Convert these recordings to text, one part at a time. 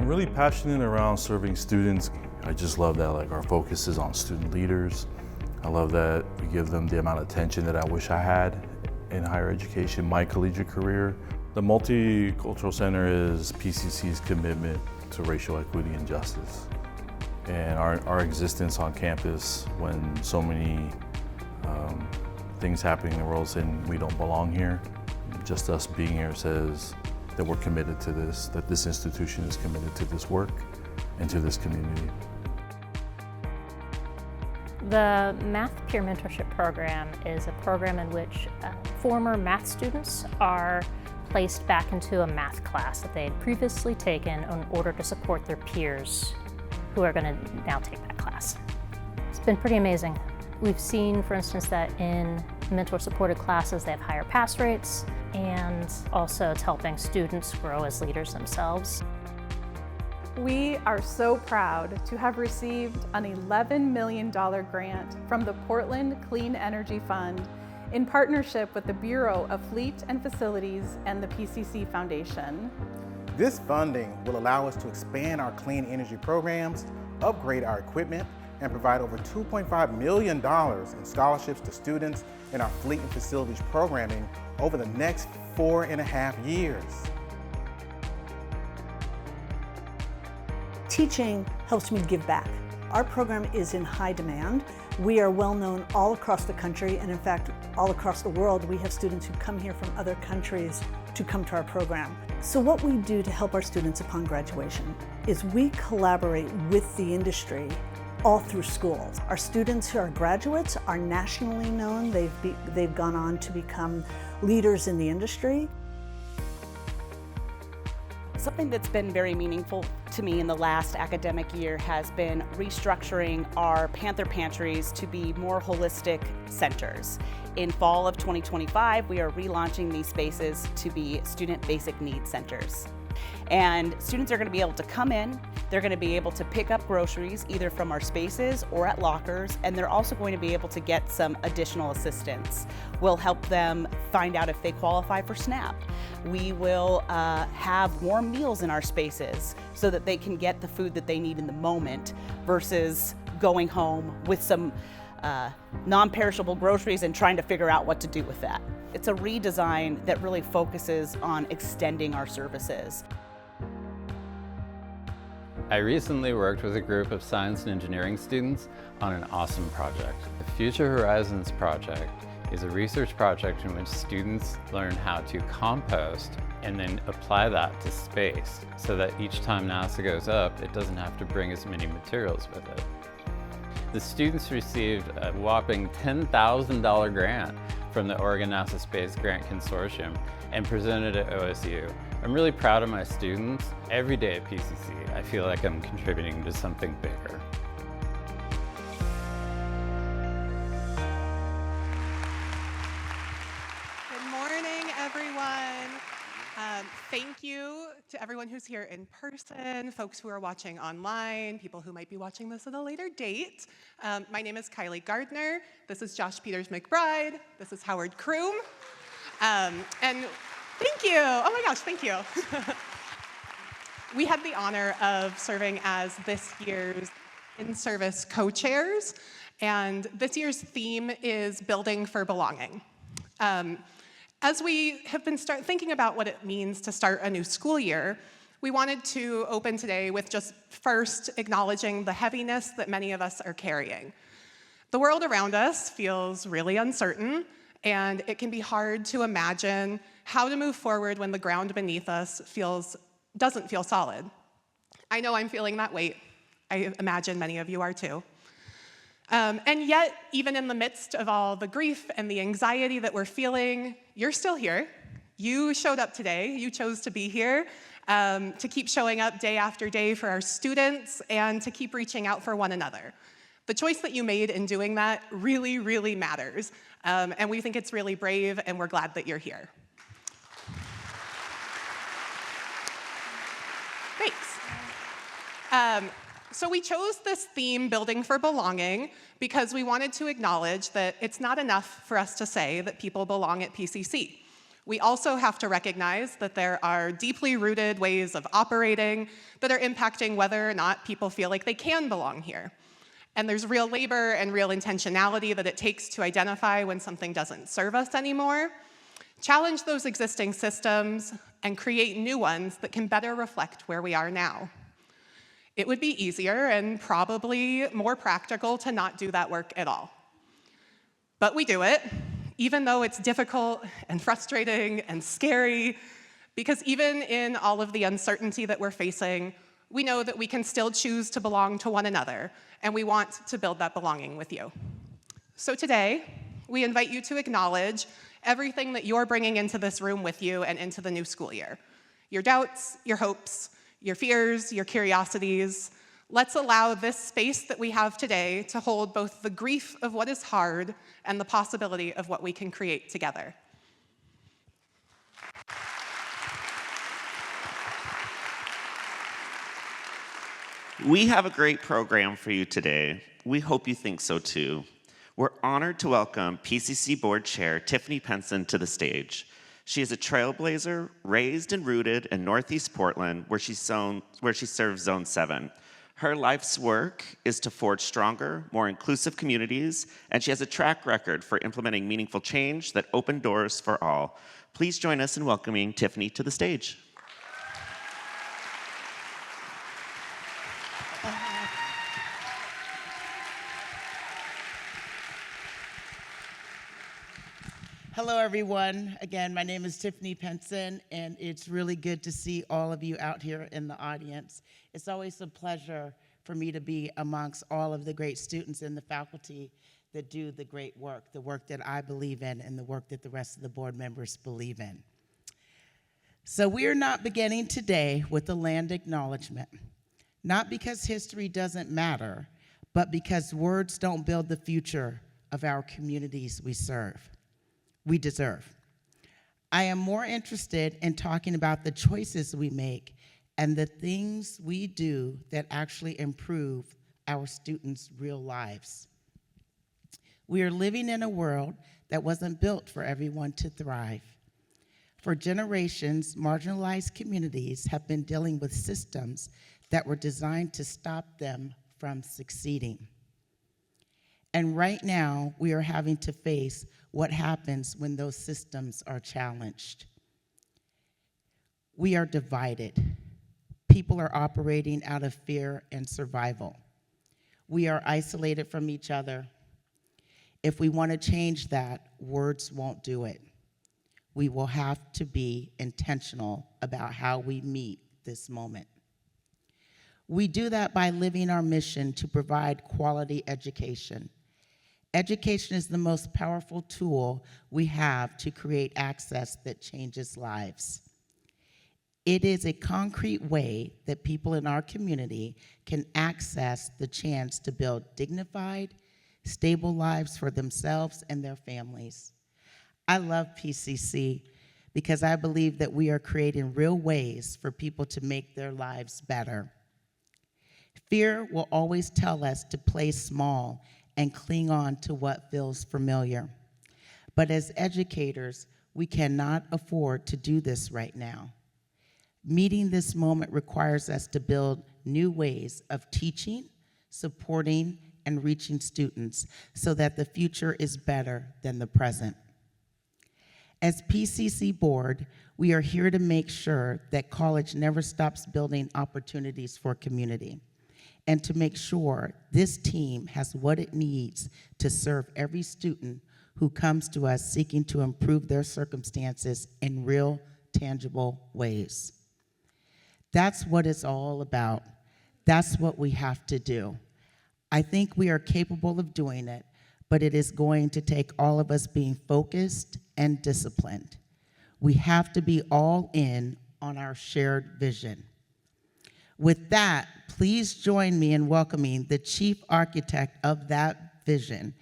I'm really passionate around serving students. I just love that our focus is on student leaders. I love that we give them the amount of attention that I wish I had in higher education, my collegiate career. The Multicultural Center is PCC's commitment to racial equity and justice. And our existence on campus when so many things happening in the world saying we don't belong here, just us being here says that we're committed to this, that this institution is committed to this work and to this community. The Math Peer Mentorship Program is a program in which former math students are placed back into a math class that they had previously taken in order to support their peers who are going to now take that class. It's been pretty amazing. We've seen, for instance, that in mentor-supported classes they have higher pass rates, and also it's helping students grow as leaders themselves. We are so proud to have received an $11 million grant from the Portland Clean Energy Fund in partnership with the Bureau of Fleet and Facilities and the PCC Foundation. This funding will allow us to expand our clean energy programs, upgrade our equipment, and provide over $2.5 million in scholarships to students in our fleet and facilities programming over the next 4.5 years. Teaching helps me give back. Our program is in high demand. We are well known all across the country, and in fact, all across the world. We have students who come here from other countries to come to our program. So what we do to help our students upon graduation is we collaborate with the industry all through schools. Our students who are graduates are nationally known. They've gone on to become leaders in the industry. Something that's been very meaningful to me in the last academic year has been restructuring our Panther Pantries to be more holistic centers. In fall of 2025, we are relaunching these spaces to be student basic needs centers. And students are going to be able to come in, they're going to be able to pick up groceries either from our spaces or at lockers, and they're also going to be able to get some additional assistance. We'll help them find out if they qualify for SNAP. We will have warm meals in our spaces so that they can get the food that they need in the moment versus going home with some non-perishable groceries and trying to figure out what to do with that. It's a redesign that really focuses on extending our services. I recently worked with a group of science and engineering students on an awesome project. The Future Horizons project is a research project in which students learn how to compost and then apply that to space so that each time NASA goes up, it doesn't have to bring as many materials with it. The students received a whopping $10,000 grant from the Oregon NASA Space Grant Consortium and presented at OSU. I'm really proud of my students. Every day at PCC, I feel like I'm contributing to something bigger. Good morning, everyone. Thank you to everyone who's here in person, folks who are watching online, people who might be watching this at a later date. My name is Kylie Gardner. This is Josh Peters McBride. This is Howard Kroom. And thank you. Oh my gosh, thank you. We had the honor of serving as this year's In-Service co-chairs, and this year's theme is Building for Belonging. As we have been thinking about what it means to start a new school year, we wanted to open today with just first acknowledging the heaviness that many of us are carrying. The world around us feels really uncertain, and it can be hard to imagine how to move forward when the ground beneath us doesn't feel solid. I know I'm feeling that weight. I imagine many of you are too. And yet, even in the midst of all the grief and the anxiety that we're feeling, you're still here. You showed up today. You chose to be here, to keep showing up day after day for our students and to keep reaching out for one another. The choice that you made in doing that really, really matters. And we think it's really brave, and we're glad that you're here. Thanks. So we chose this theme, Building for Belonging, because we wanted to acknowledge that it's not enough for us to say that people belong at PCC. We also have to recognize that there are deeply rooted ways of operating that are impacting whether or not people feel like they can belong here. And there's real labor and real intentionality that it takes to identify when something doesn't serve us anymore, challenge those existing systems, and create new ones that can better reflect where we are now. It would be easier and probably more practical to not do that work at all. But we do it, even though it's difficult and frustrating and scary, because even in all of the uncertainty that we're facing, we know that we can still choose to belong to one another, and we want to build that belonging with you. So today, we invite you to acknowledge everything that you're bringing into this room with you and into the new school year. Your doubts, your hopes, your fears, your curiosities. Let's allow this space that we have today to hold both the grief of what is hard and the possibility of what we can create together. We have a great program for you today. We hope you think so too. We're honored to welcome PCC Board Chair Tiffany Penson to the stage. She is a trailblazer, raised and rooted in Northeast Portland, where she serves Zone 7. Her life's work is to forge stronger, more inclusive communities, and she has a track record for implementing meaningful change that open doors for all. Please join us in welcoming Tiffany to the stage. Hello, everyone. Again, my name is Tiffany Penson, and it's really good to see all of you out here in the audience. It's always a pleasure for me to be amongst all of the great students and the faculty that do the great work, the work that I believe in, and the work that the rest of the board members believe in. So we are not beginning today with a land acknowledgement, not because history doesn't matter, but because words don't build the future of our communities we deserve. I am more interested in talking about the choices we make and the things we do that actually improve our students' real lives. We are living in a world that wasn't built for everyone to thrive. For generations, marginalized communities have been dealing with systems that were designed to stop them from succeeding. And right now, we are having to face what happens when those systems are challenged. We are divided. People are operating out of fear and survival. We are isolated from each other. If we want to change that, words won't do it. We will have to be intentional about how we meet this moment. We do that by living our mission to provide quality education. Education is the most powerful tool we have to create access that changes lives. It is a concrete way that people in our community can access the chance to build dignified, stable lives for themselves and their families. I love PCC because I believe that we are creating real ways for people to make their lives better. Fear will always tell us to play small and cling on to what feels familiar. But as educators, we cannot afford to do this right now. Meeting this moment requires us to build new ways of teaching, supporting, and reaching students so that the future is better than the present. As PCC Board, we are here to make sure that college never stops building opportunities for community, and to make sure this team has what it needs to serve every student who comes to us seeking to improve their circumstances in real, tangible ways. That's what it's all about. That's what we have to do. I think we are capable of doing it, but it is going to take all of us being focused and disciplined. We have to be all in on our shared vision. With that, please join me in welcoming the chief architect of that vision,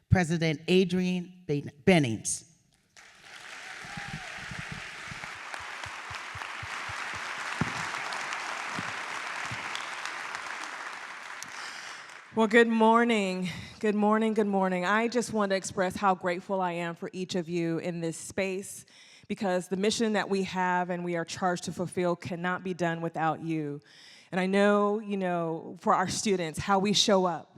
President Adrien Bennings. Well, good morning. Good morning. Good morning. I just want to express how grateful I am for each of you in this space, because the mission that we have and we are charged to fulfill cannot be done without you. And I know, for our students, how we show up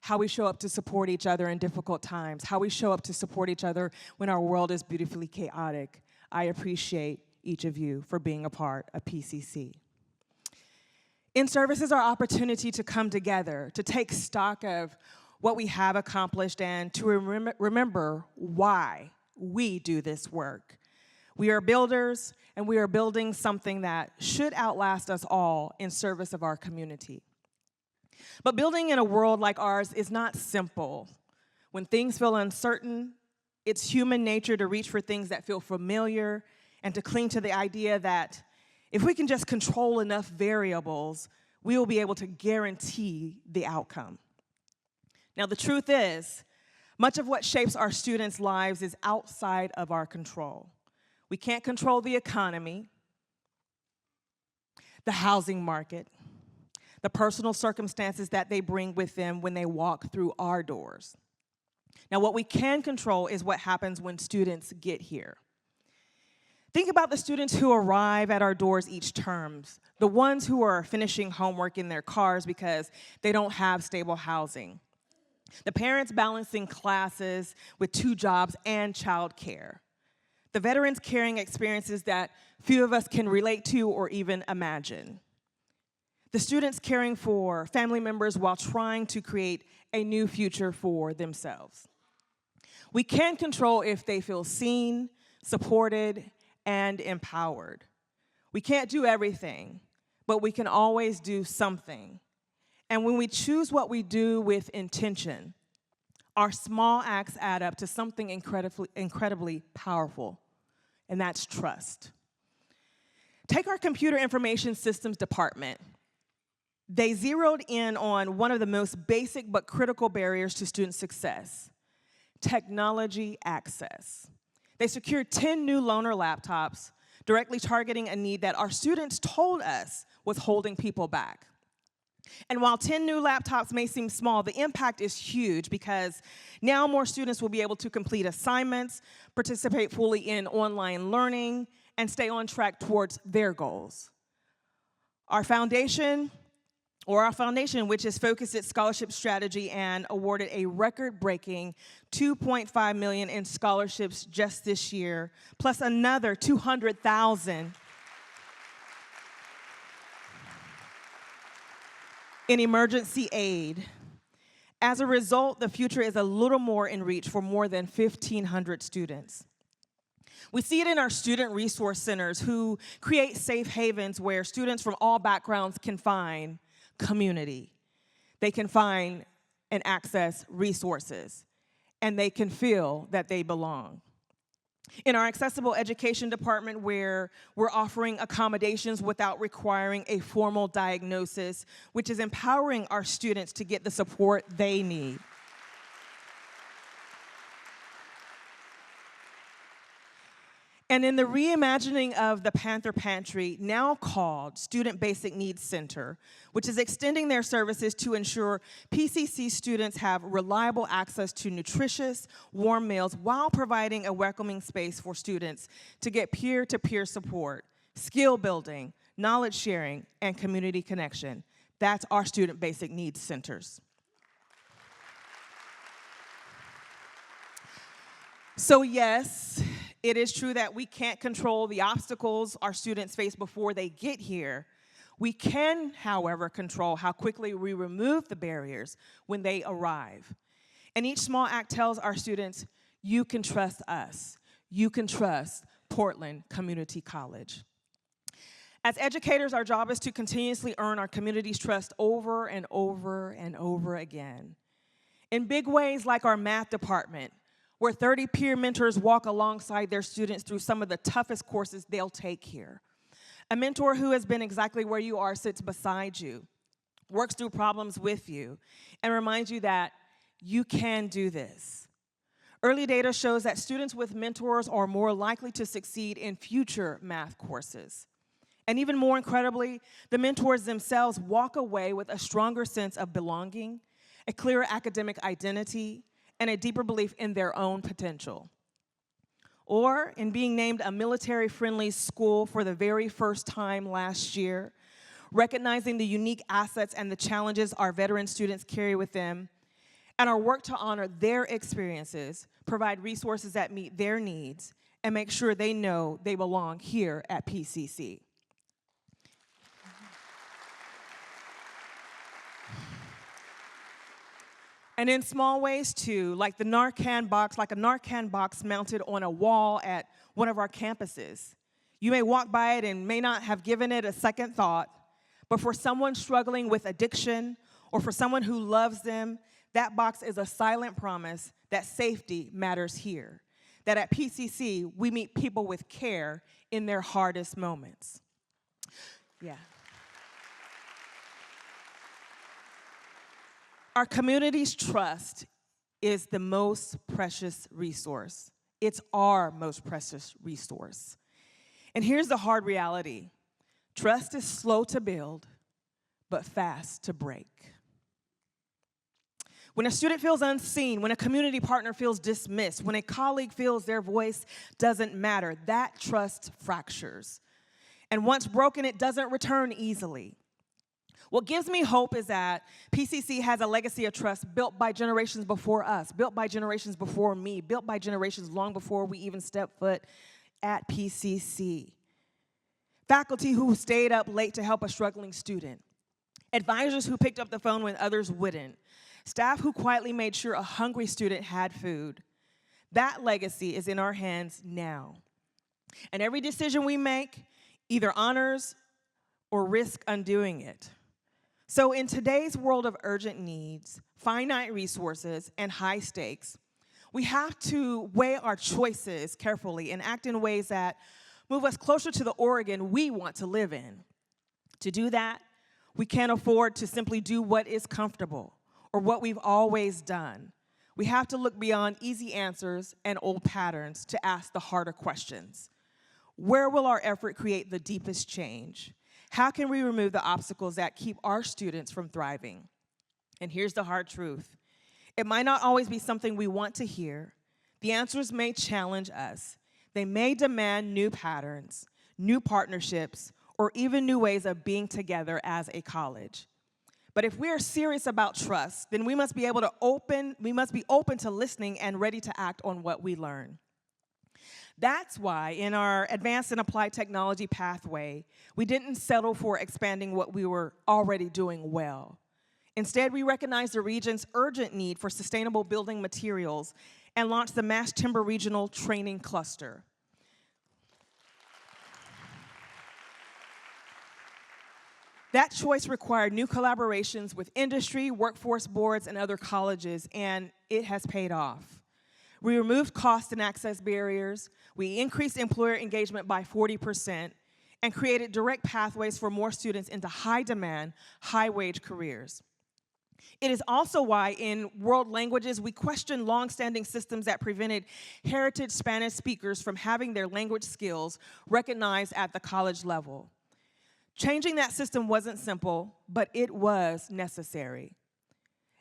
to support each other in difficult times, how we show up to support each other when our world is beautifully chaotic. I appreciate each of you for being a part of PCC. In-Service is our opportunity to come together, to take stock of what we have accomplished and to remember why we do this work. We are builders, and we are building something that should outlast us all in service of our community. But building in a world like ours is not simple. When things feel uncertain, it's human nature to reach for things that feel familiar and to cling to the idea that if we can just control enough variables, we will be able to guarantee the outcome. Now, the truth is, much of what shapes our students' lives is outside of our control. We can't control the economy, the housing market, the personal circumstances that they bring with them when they walk through our doors. Now, what we can control is what happens when students get here. Think about the students who arrive at our doors each term, the ones who are finishing homework in their cars because they don't have stable housing, the parents balancing classes with 2 jobs and childcare, the veterans carrying experiences that few of us can relate to or even imagine, the students caring for family members while trying to create a new future for themselves. We can control if they feel seen, supported, and empowered. We can't do everything, but we can always do something. And when we choose what we do with intention, our small acts add up to something incredibly powerful, and that's trust. Take our computer information systems department. They zeroed in on one of the most basic but critical barriers to student success: technology access. They secured 10 new loaner laptops, directly targeting a need that our students told us was holding people back. And while 10 new laptops may seem small, the impact is huge because now more students will be able to complete assignments, participate fully in online learning, and stay on track towards their goals. Our foundation, which has focused its scholarship strategy and awarded a record-breaking $2.5 million in scholarships just this year, plus another $200,000 in emergency aid. As a result, the future is a little more in reach for more than 1,500 students. We see it in our student resource centers, who create safe havens where students from all backgrounds can find community. They can find and access resources, and they can feel that they belong. In our accessible education department, where we're offering accommodations without requiring a formal diagnosis, which is empowering our students to get the support they need. And in the reimagining of the Panther Pantry, now called Student Basic Needs Center, which is extending their services to ensure PCC students have reliable access to nutritious, warm meals while providing a welcoming space for students to get peer-to-peer support, skill building, knowledge sharing, and community connection. That's our Student Basic Needs Centers. So yes, it is true that we can't control the obstacles our students face before they get here. We can, however, control how quickly we remove the barriers when they arrive. And each small act tells our students, you can trust us. You can trust Portland Community College. As educators, our job is to continuously earn our community's trust over and over and over again. In big ways like our math department, where 30 peer mentors walk alongside their students through some of the toughest courses they'll take here. A mentor who has been exactly where you are sits beside you, works through problems with you, and reminds you that you can do this. Early data shows that students with mentors are more likely to succeed in future math courses. And even more incredibly, the mentors themselves walk away with a stronger sense of belonging, a clearer academic identity, and a deeper belief in their own potential. or in being named a military-friendly school for the very first time last year, recognizing the unique assets and the challenges our veteran students carry with them, and our work to honor their experiences, provide resources that meet their needs, and make sure they know they belong here at PCC. And in small ways too, like a Narcan box mounted on a wall at one of our campuses. You may walk by it and may not have given it a second thought, but for someone struggling with addiction or for someone who loves them, that box is a silent promise that safety matters here. That at PCC, we meet people with care in their hardest moments. Yeah. Our community's trust is the most precious resource. It's our most precious resource. And here's the hard reality. Trust is slow to build, but fast to break. When a student feels unseen, when a community partner feels dismissed, when a colleague feels their voice doesn't matter, that trust fractures. And once broken, it doesn't return easily. What gives me hope is that PCC has a legacy of trust built by generations before us, built by generations before me, built by generations long before we even stepped foot at PCC. Faculty who stayed up late to help a struggling student, advisors who picked up the phone when others wouldn't, staff who quietly made sure a hungry student had food. That legacy is in our hands now. And every decision we make either honors or risk undoing it. So in today's world of urgent needs, finite resources, and high stakes, we have to weigh our choices carefully and act in ways that move us closer to the Oregon we want to live in. To do that, we can't afford to simply do what is comfortable or what we've always done. We have to look beyond easy answers and old patterns to ask the harder questions. Where will our effort create the deepest change? How can we remove the obstacles that keep our students from thriving? And here's the hard truth. It might not always be something we want to hear. The answers may challenge us. They may demand new patterns, new partnerships, or even new ways of being together as a college. But if we are serious about trust, then we must be open to listening and ready to act on what we learn. That's why in our Advanced and Applied Technology pathway, we didn't settle for expanding what we were already doing well. Instead, we recognized the region's urgent need for sustainable building materials and launched the Mass Timber Regional Training Cluster. That choice required new collaborations with industry, workforce boards, and other colleges, and it has paid off. We removed cost and access barriers, we increased employer engagement by 40%, and created direct pathways for more students into high-demand, high-wage careers. It is also why in world languages we questioned long-standing systems that prevented heritage Spanish speakers from having their language skills recognized at the college level. Changing that system wasn't simple, but it was necessary.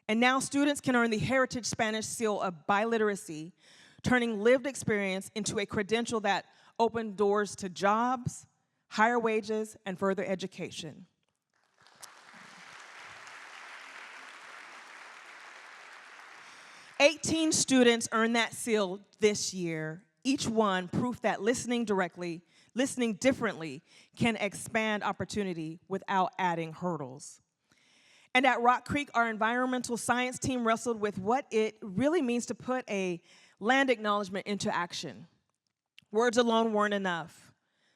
And now students can earn the Heritage Spanish seal of biliteracy, turning lived experience into a credential that opened doors to jobs, higher wages, and further education. "18 students earned that seal this year, each one proof that listening differently can expand opportunity without adding hurdles. And at Rock Creek, our environmental science team wrestled with what it really means to put a land acknowledgement into action. Words alone weren't enough.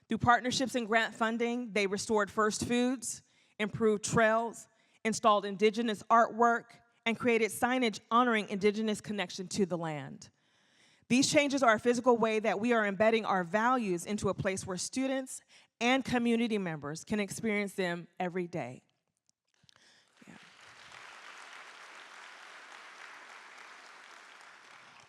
Through partnerships and grant funding, they restored first foods, improved trails, installed indigenous artwork, and created signage honoring indigenous connection to the land. These changes are a physical way that we are embedding our values into a place where students and community members can experience them every day.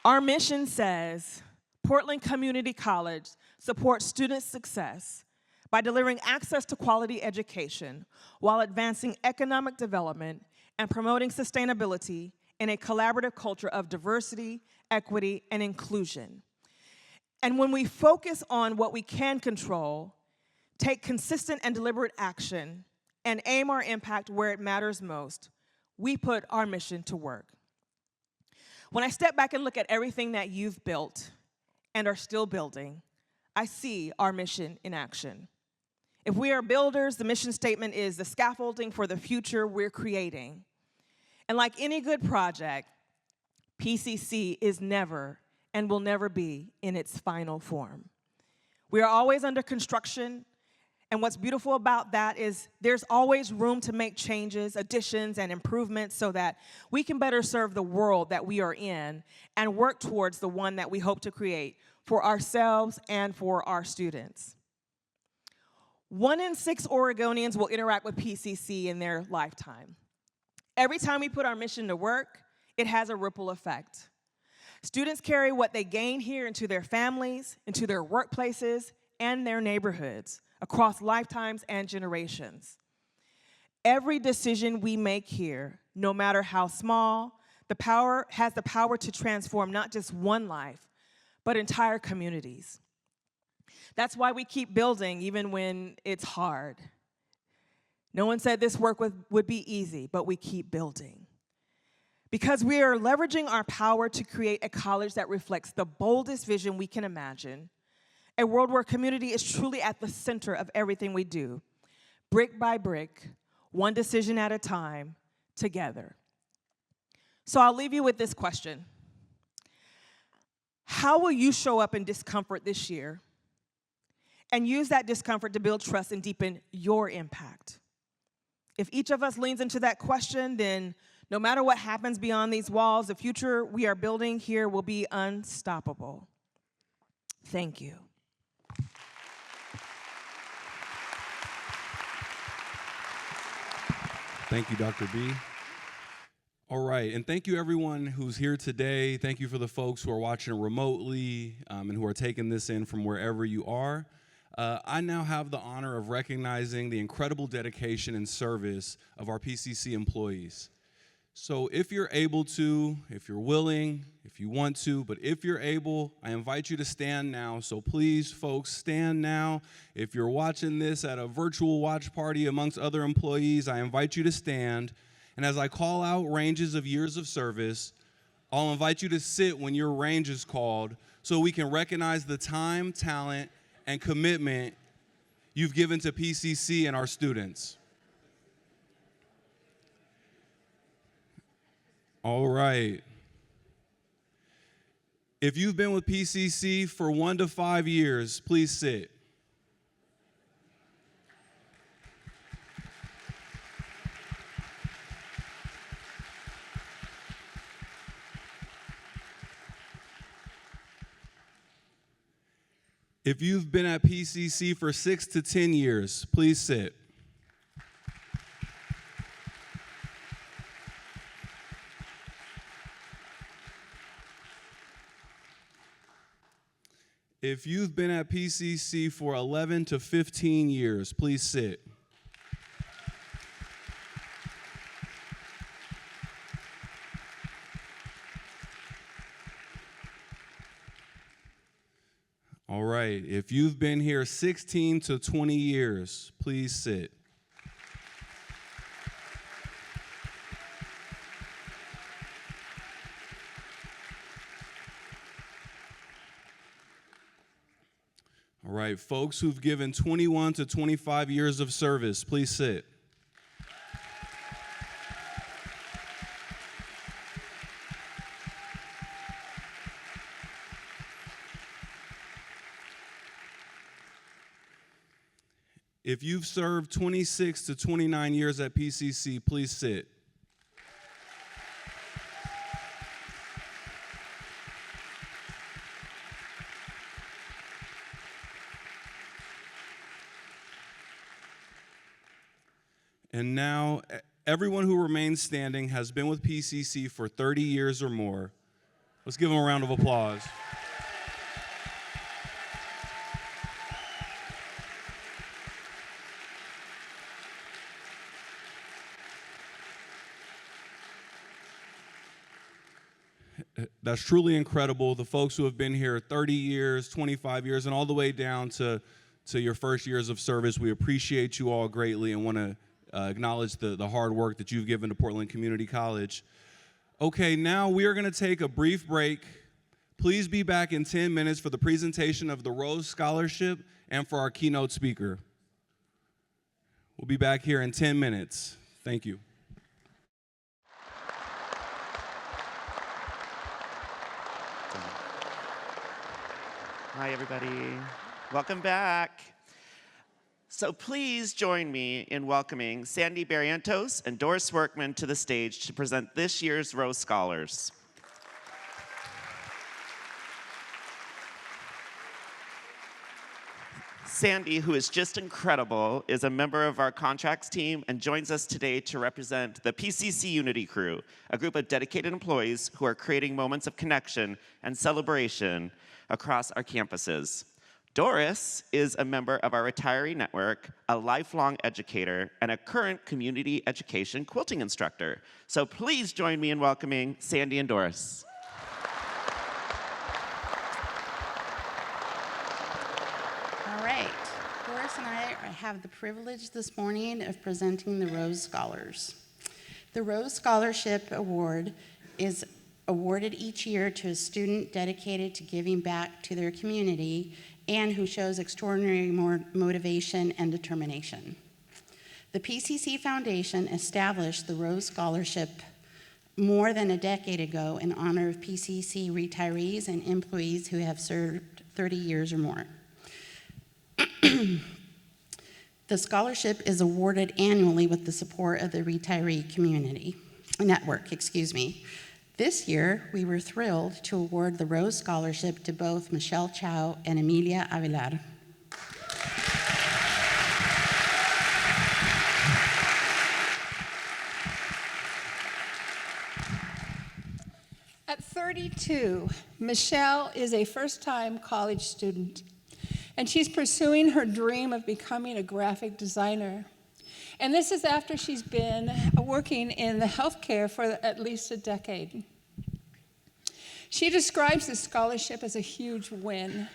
Our mission says, Portland Community College supports student success by delivering access to quality education while advancing economic development and promoting sustainability in a collaborative culture of diversity, equity, and inclusion. And when we focus on what we can control, take consistent and deliberate action, and aim our impact where it matters most, we put our mission to work. When I step back and look at everything that you've built and are still building, I see our mission in action. If we are builders, the mission statement is the scaffolding for the future we're creating. And like any good project, PCC is never and will never be in its final form. We are always under construction, and what's beautiful about that is there's always room to make changes, additions, and improvements so that we can better serve the world that we are in and work towards the one that we hope to create for ourselves and for our students. 1 in 6 Oregonians will interact with PCC in their lifetime. Every time we put our mission to work, it has a ripple effect. Students carry what they gain here into their families, into their workplaces, and their neighborhoods across lifetimes and generations. Every decision we make here, no matter how small, has the power to transform not just one life, but entire communities. That's why we keep building even when it's hard. No one said this work would be easy, but we keep building. Because we are leveraging our power to create a college that reflects the boldest vision we can imagine, a world where community is truly at the center of everything we do, brick by brick, one decision at a time, together. So I'll leave you with this question. How will you show up in discomfort this year and use that discomfort to build trust and deepen your impact? If each of us leans into that question, then no matter what happens beyond these walls, the future we are building here will be unstoppable. Thank you. Thank you, Dr. B. All right, and thank you everyone who's here today. Thank you for the folks who are watching remotely and who are taking this in from wherever you are. I now have the honor of recognizing the incredible dedication and service of our PCC employees. So if you're able to, if you're willing, if you want to, but if you're able, I invite you to stand now. So please, folks, stand now. If you're watching this at a virtual watch party amongst other employees, I invite you to stand. And as I call out ranges of years of service, I'll invite you to sit when your range is called so we can recognize the time, talent, and commitment you've given to PCC and our students. All right. If you've been with PCC for 1 to 5 years, please sit. If you've been at PCC for 6 to 10 years, please sit. If you've been at PCC for 11 to 15 years, please sit. All right, if you've been here 16 to 20 years, please sit. All right, folks who've given 21 to 25 years of service, please sit. If you've served 26 to 29 years at PCC, please sit. And now, everyone who remains standing has been with PCC for 30 years or more. Let's give them a round of applause. That's truly incredible. The folks who have been here 30 years, 25 years, and all the way down to your first years of service, we appreciate you all greatly and want to acknowledge the hard work that you've given to Portland Community College. Okay, now we are going to take a brief break. Please be back in 10 minutes for the presentation of the Rose Scholarship and for our keynote speaker. We'll be back here in 10 minutes. Thank you. Hi, everybody. Welcome back. So please join me in welcoming Sandy Barrientos and Doris Workman to the stage to present this year's Rose Scholars. Sandy, who is just incredible, is a member of our contracts team and joins us today to represent the PCC Unity Crew, a group of dedicated employees who are creating moments of connection and celebration across our campuses. Doris is a member of our retiree network, a lifelong educator, and a current community education quilting instructor. So please join me in welcoming Sandy and Doris. All right, Doris and I have the privilege this morning of presenting the Rose Scholars. The Rose Scholarship Award is awarded each year to a student dedicated to giving back to their community and who shows extraordinary motivation and determination. The PCC Foundation established the Rose Scholarship more than a decade ago in honor of PCC retirees and employees who have served 30 years or more. The scholarship is awarded annually with the support of the retiree community network. This year, we were thrilled to award the Rose Scholarship to both Michelle Chow and Emilia Avilar. At 32, Michelle is a first-time college student, and she's pursuing her dream of becoming a graphic designer. And this is after she's been working in the healthcare for at least a decade. She describes this scholarship as a huge win.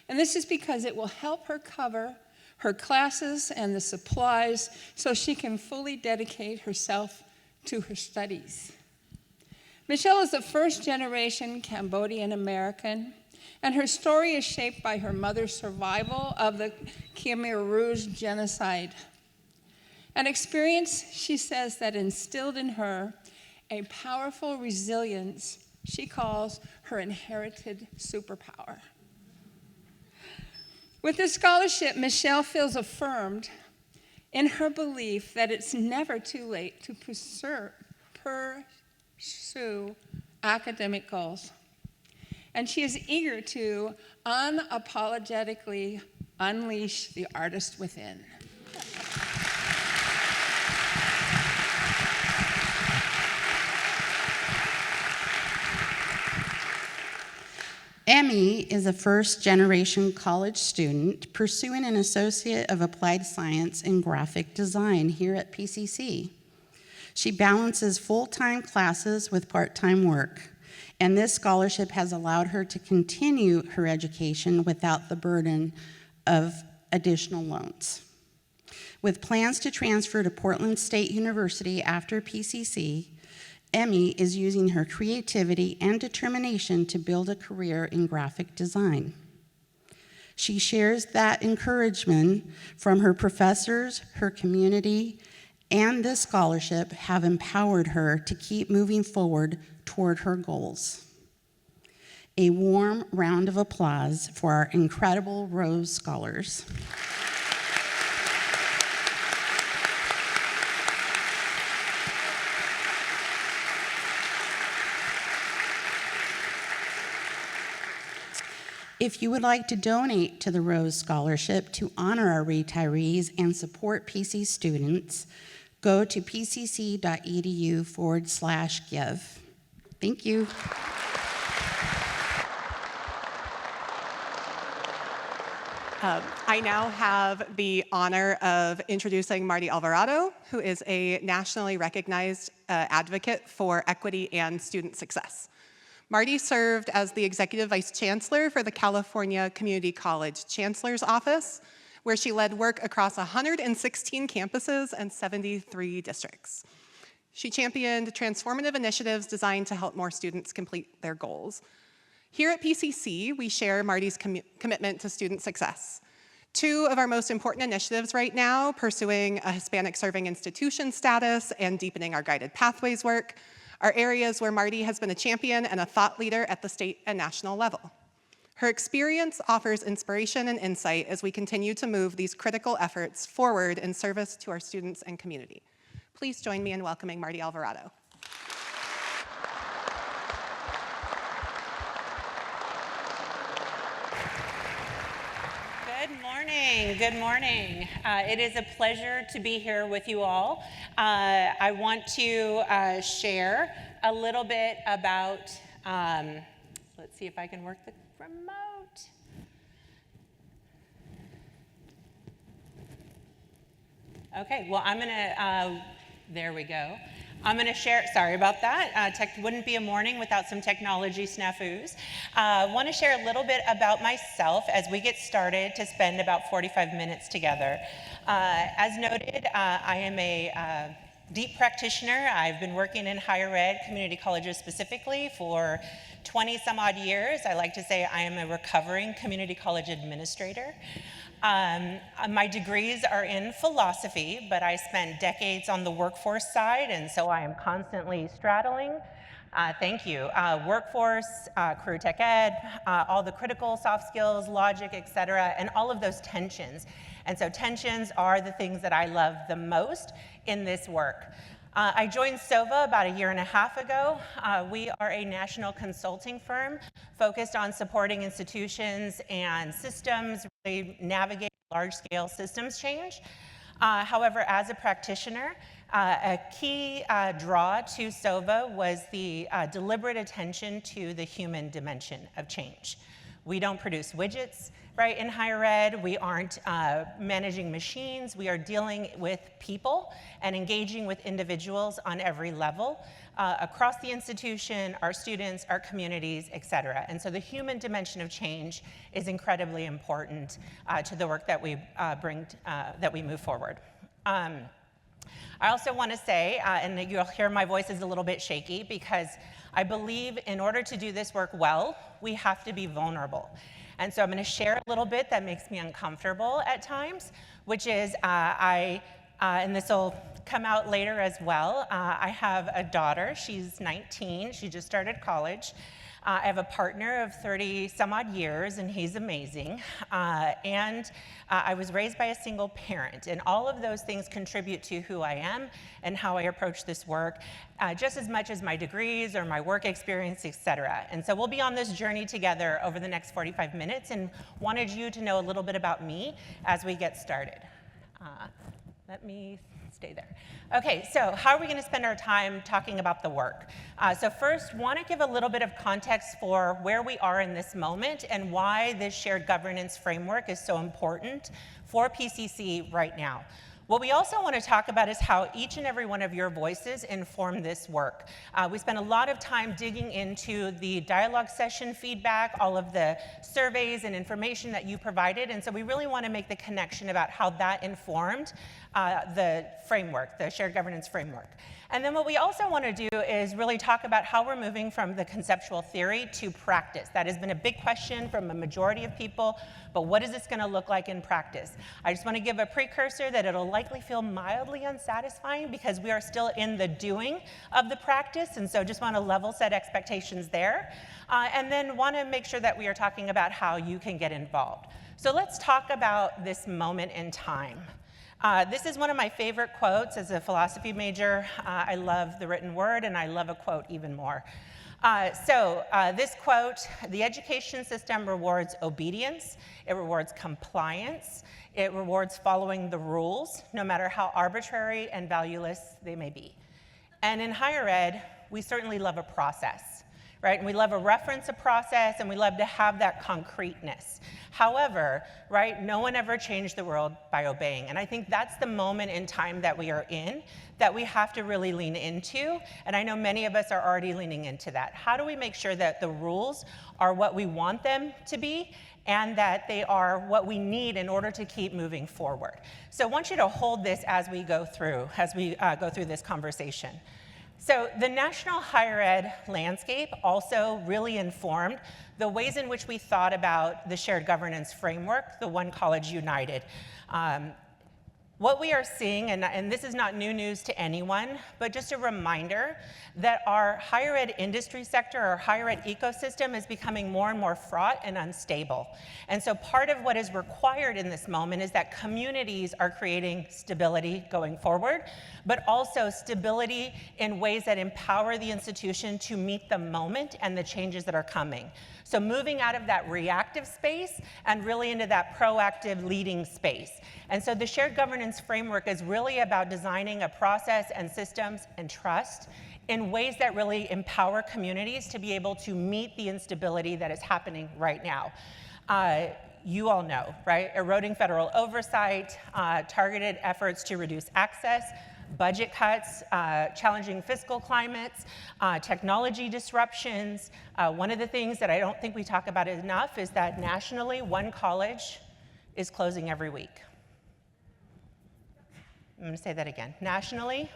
And this is because it will help her cover her classes and the supplies so she can fully dedicate herself to her studies. Michelle is a first-generation Cambodian American, and her story is shaped by her mother's survival of the Khmer Rouge genocide. An experience, she says, that instilled in her a powerful resilience she calls her inherited superpower. With this scholarship, Michelle feels affirmed in her belief that it's never too late to pursue academic goals. And she is eager to unapologetically unleash the artist within. Emmy is a first-generation college student pursuing an Associate of Applied Science in Graphic Design here at PCC. She balances full-time classes with part-time work, and this scholarship has allowed her to continue her education without the burden of additional loans. With plans to transfer to Portland State University after PCC, Emmy is using her creativity and determination to build a career in graphic design. She shares that encouragement from her professors, her community, and this scholarship have empowered her to keep moving forward toward her goals. A warm round of applause for our incredible Rose Scholars. If you would like to donate to the Rose Scholarship to honor our retirees and support PC students, go to pcc.edu/give. Thank you. I now have the honor of introducing Marty Alvarado, who is a nationally recognized advocate for equity and student success. Marty served as the Executive Vice Chancellor for the California Community College Chancellor's Office, where she led work across 116 campuses and 73 districts. She championed transformative initiatives designed to help more students complete their goals. Here at PCC, we share Marty's commitment to student success. Two of our most important initiatives right now, pursuing a Hispanic serving institution status and deepening our guided pathways work, are areas where Marty has been a champion and a thought leader at the state and national level. Her experience offers inspiration and insight as we continue to move these critical efforts forward in service to our students and community. Please join me in welcoming Marty Alvarado. Good morning. Good morning. It is a pleasure to be here with you all. I want to share a little bit about, let's see if I can work the remote. Okay, well, I'm gonna, there we go. I'm going to share, sorry about that. Tech wouldn't be a morning without some technology snafus. Want to share a little bit about myself as we get started to spend about 45 minutes together. As noted, I am a deep practitioner. I've been working in higher ed, community colleges specifically, for 20 some odd years. I like to say I am a recovering community college administrator. My degrees are in philosophy, but I spent decades on the workforce side, and so I am constantly straddling, thank you, workforce, career tech ed, all the critical soft skills, logic, et cetera, and all of those tensions. And so tensions are the things that I love the most in this work. I joined SOVA about 1.5 years ago. We are a national consulting firm focused on supporting institutions and systems, really navigate large-scale systems change. However, as a practitioner, a key draw to SOVA was the deliberate attention to the human dimension of change. We don't produce widgets, right, in higher ed. We aren't managing machines. We are dealing with people and engaging with individuals on every level across the institution, our students, our communities, et cetera. And so the human dimension of change is incredibly important to the work that we bring, that we move forward. I also want to say, and you'll hear my voice is a little bit shaky, because I believe in order to do this work well, we have to be vulnerable. And so I'm going to share a little bit that makes me uncomfortable at times, which is and this will come out later as well, I have a daughter. She's 19. She just started college. I have a partner of 30 some odd years, and he's amazing. I was raised by a single parent, and all of those things contribute to who I am and how I approach this work, just as much as my degrees or my work experience, et cetera. And so we'll be on this journey together over the next 45 minutes, and wanted you to know a little bit about me as we get started. Let me stay there. Okay, so how are we going to spend our time talking about the work? So first, want to give a little bit of context for where we are in this moment and why this shared governance framework is so important for PCC right now. What we also want to talk about is how each and every one of your voices inform this work. We spent a lot of time digging into the dialogue session feedback, all of the surveys and information that you provided, and so we really want to make the connection about how that informed the framework, the shared governance framework. And then what we also want to do is really talk about how we're moving from the conceptual theory to practice. That has been a big question from a majority of people, but what is this going to look like in practice? I just want to give a precursor that it'll likely feel mildly unsatisfying because we are still in the doing of the practice, and so just want to level set expectations there. And then want to make sure that we are talking about how you can get involved. So let's talk about this moment in time. This is one of my favorite quotes as a philosophy major. I love the written word, and I love a quote even more. This quote, the education system rewards obedience, it rewards compliance, it rewards following the rules, no matter how arbitrary and valueless they may be. And in higher ed, we certainly love a process. right? And we love to reference a process, and we love to have that concreteness. However, right, no one ever changed the world by obeying. And I think that's the moment in time that we are in that we have to really lean into. And I know many of us are already leaning into that. How do we make sure that the rules are what we want them to be, and that they are what we need in order to keep moving forward? So I want you to hold this as we go through this conversation. So the national higher ed landscape also really informed the ways in which we thought about the shared governance framework, the One College United. What we are seeing, and this is not new news to anyone, but just a reminder that our higher ed industry sector, our higher ed ecosystem is becoming more and more fraught and unstable. And so part of what is required in this moment is that communities are creating stability going forward, but also stability in ways that empower the institution to meet the moment and the changes that are coming. So moving out of that reactive space and really into that proactive leading space. And so the shared governance framework is really about designing a process and systems and trust in ways that really empower communities to be able to meet the instability that is happening right now. You all know, right? Eroding federal oversight, targeted efforts to reduce access, budget cuts, challenging fiscal climates, technology disruptions. One of the things that I don't think we talk about enough is that nationally, one college is closing every week. I'm going to say that again. Nationally,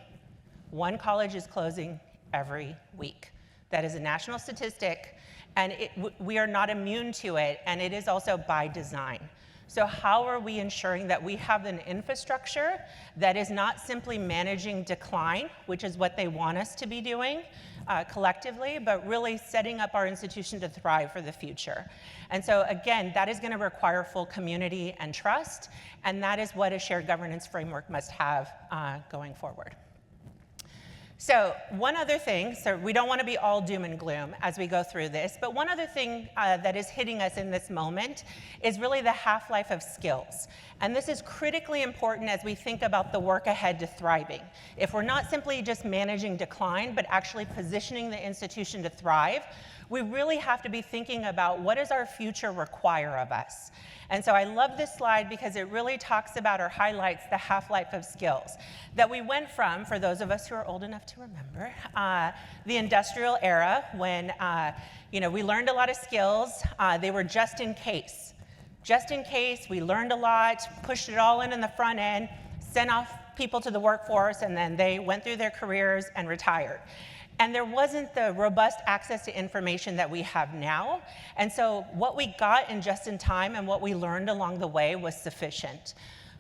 one college is closing every week. That is a national statistic, and we are not immune to it, and it is also by design. So how are we ensuring that we have an infrastructure that is not simply managing decline, which is what they want us to be doing collectively, but really setting up our institution to thrive for the future? And so again, that is going to require full community and trust, and that is what a shared governance framework must have going forward. So one other thing, so we don't want to be all doom and gloom as we go through this, but one other thing that is hitting us in this moment is really the half-life of skills. And this is critically important as we think about the work ahead to thriving. If we're not simply just managing decline, but actually positioning the institution to thrive, we really have to be thinking about what does our future require of us. And so I love this slide because it really talks about or highlights the half-life of skills. That we went from, for those of us who are old enough to remember, the industrial era when we learned a lot of skills. They were just in case. Just in case, we learned a lot, pushed it all in the front end, sent off people to the workforce, and then they went through their careers and retired. And there wasn't the robust access to information that we have now. And so what we got in just in time and what we learned along the way was sufficient.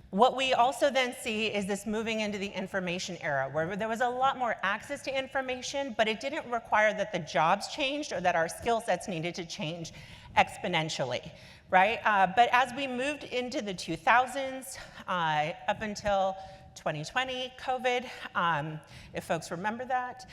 What we also then see is this moving into the information era, where there was a lot more access to information, but it didn't require that the jobs changed or that our skill sets needed to change exponentially, right? But as we moved into the 2000s, up until 2020, COVID, if folks remember that,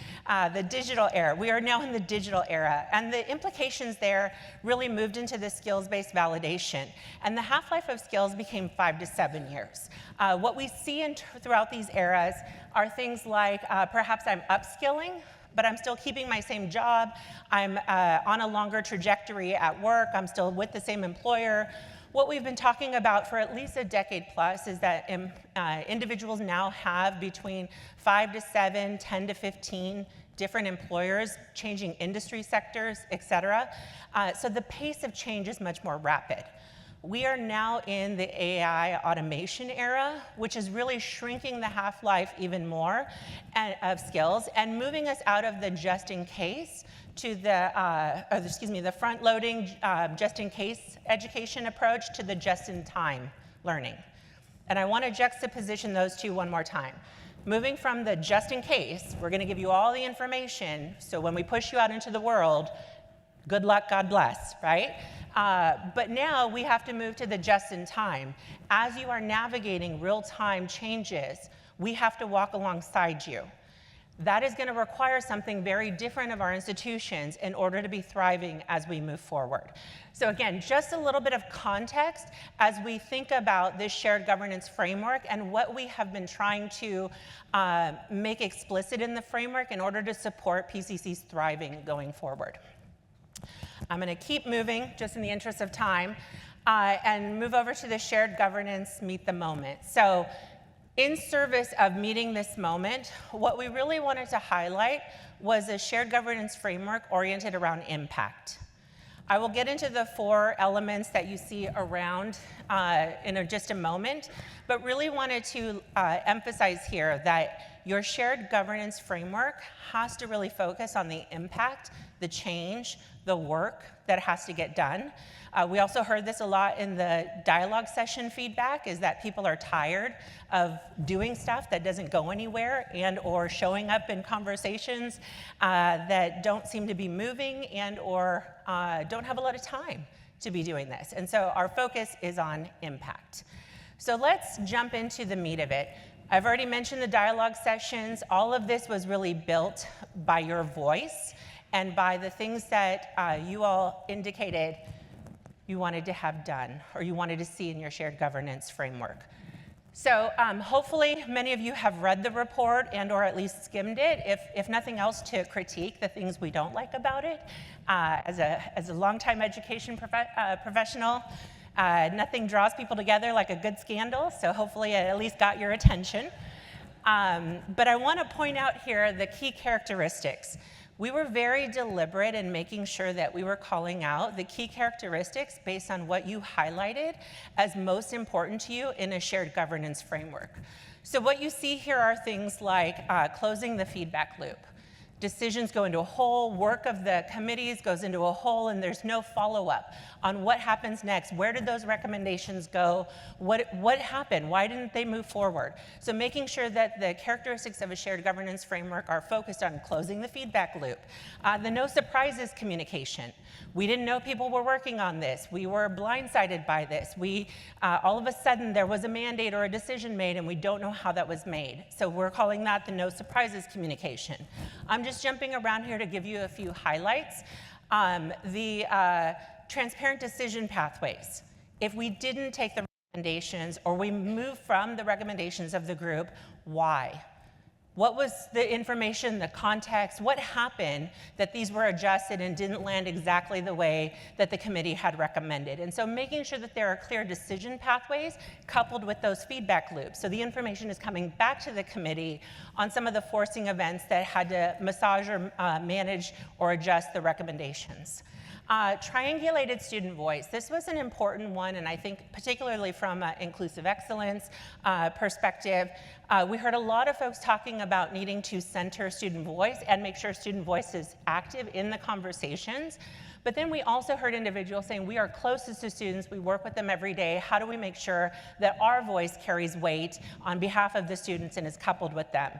the digital era. We are now in the digital era, and the implications there really moved into the skills-based validation, and the half-life of skills became 5 to 7 years. What we see throughout these eras are things like perhaps I'm upskilling, but I'm still keeping my same job, I'm on a longer trajectory at work, I'm still with the same employer. What we've been talking about for at least a decade plus is that individuals now have between 5 to 7, 10 to 15 different employers, changing industry sectors, et cetera. So the pace of change is much more rapid. We are now in the AI automation era, which is really shrinking the half-life even more of skills and moving us out of the just-in-case to the front-loading, just-in-case education approach to the just-in-time learning. And I want to juxtaposition those two one more time. Moving from the just-in-case, we're going to give you all the information, so when we push you out into the world, good luck, God bless, right? But now we have to move to the just-in-time. As you are navigating real-time changes, we have to walk alongside you. That is going to require something very different of our institutions in order to be thriving as we move forward. So again, just a little bit of context as we think about this shared governance framework and what we have been trying to make explicit in the framework in order to support PCC's thriving going forward. I'm going to keep moving just in the interest of time and move over to the shared governance meet the moment. So in service of meeting this moment, what we really wanted to highlight was a shared governance framework oriented around impact. I will get into the 4 elements that you see around in just a moment, but really wanted to emphasize here that your shared governance framework has to really focus on the impact, the change, the work that has to get done. We also heard this a lot in the dialogue session feedback, is that people are tired of doing stuff that doesn't go anywhere and or showing up in conversations that don't seem to be moving and or don't have a lot of time to be doing this. And so our focus is on impact. So let's jump into the meat of it. I've already mentioned the dialogue sessions. All of this was really built by your voice and by the things that you all indicated you wanted to have done or you wanted to see in your shared governance framework. So hopefully many of you have read the report and or at least skimmed it, if nothing else to critique the things we don't like about it. As a longtime education professional, nothing draws people together like a good scandal, so hopefully it at least got your attention. But I want to point out here the key characteristics. We were very deliberate in making sure that we were calling out the key characteristics based on what you highlighted as most important to you in a shared governance framework. So what you see here are things like closing the feedback loop. Decisions go into a hole, work of the committees goes into a hole, and there's no follow-up on what happens next. Where did those recommendations go? What happened? Why didn't they move forward? So making sure that the characteristics of a shared governance framework are focused on closing the feedback loop. The no surprises communication. We didn't know people were working on this. We were blindsided by this. All of a sudden there was a mandate or a decision made and we don't know how that was made. So we're calling that the no surprises communication. I'm just jumping around here to give you a few highlights. The transparent decision pathways. If we didn't take the recommendations or we moved from the recommendations of the group, why? What was the information, the context? What happened that these were adjusted and didn't land exactly the way that the committee had recommended? And so making sure that there are clear decision pathways coupled with those feedback loops. So the information is coming back to the committee on some of the forcing events that had to massage or manage or adjust the recommendations. Triangulated student voice. This was an important one, and I think particularly from an inclusive excellence perspective, we heard a lot of folks talking about needing to center student voice and make sure student voice is active in the conversations. But then we also heard individuals saying, we are closest to students, we work with them every day. How do we make sure that our voice carries weight on behalf of the students and is coupled with them?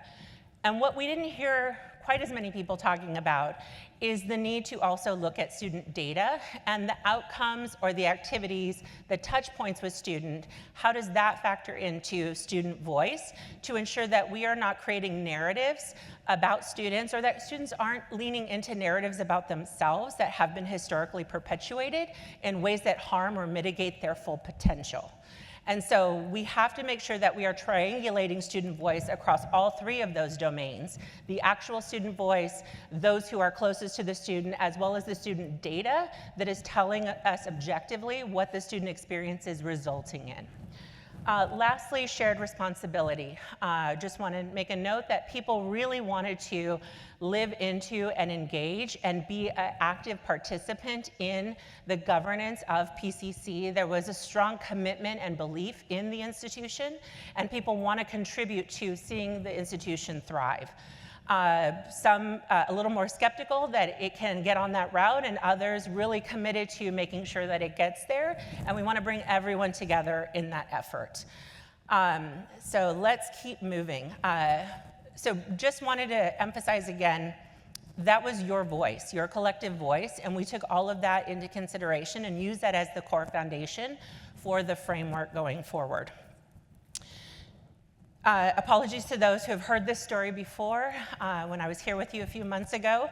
And what we didn't hear quite as many people talking about is the need to also look at student data and the outcomes or the activities, the touch points with student. How does that factor into student voice to ensure that we are not creating narratives about students or that students aren't leaning into narratives about themselves that have been historically perpetuated in ways that harm or mitigate their full potential. And so we have to make sure that we are triangulating student voice across all 3 of those domains, the actual student voice, those who are closest to the student, as well as the student data that is telling us objectively what the student experience is resulting in. Lastly, shared responsibility. Just want to make a note that people really wanted to live into and engage and be an active participant in the governance of PCC. There was a strong commitment and belief in the institution, and people want to contribute to seeing the institution thrive. Some a little more skeptical that it can get on that route, and others really committed to making sure that it gets there, and we want to bring everyone together in that effort. So let's keep moving. So just wanted to emphasize again, that was your voice, your collective voice, and we took all of that into consideration and used that as the core foundation for the framework going forward. Apologies to those who have heard this story before when I was here with you a few months ago.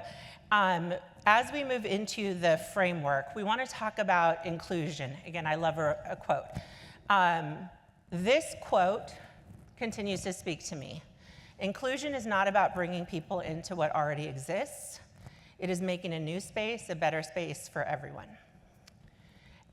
As we move into the framework, we want to talk about inclusion. Again, I love a quote. This quote continues to speak to me. Inclusion is not about bringing people into what already exists. It is making a new space a better space for everyone.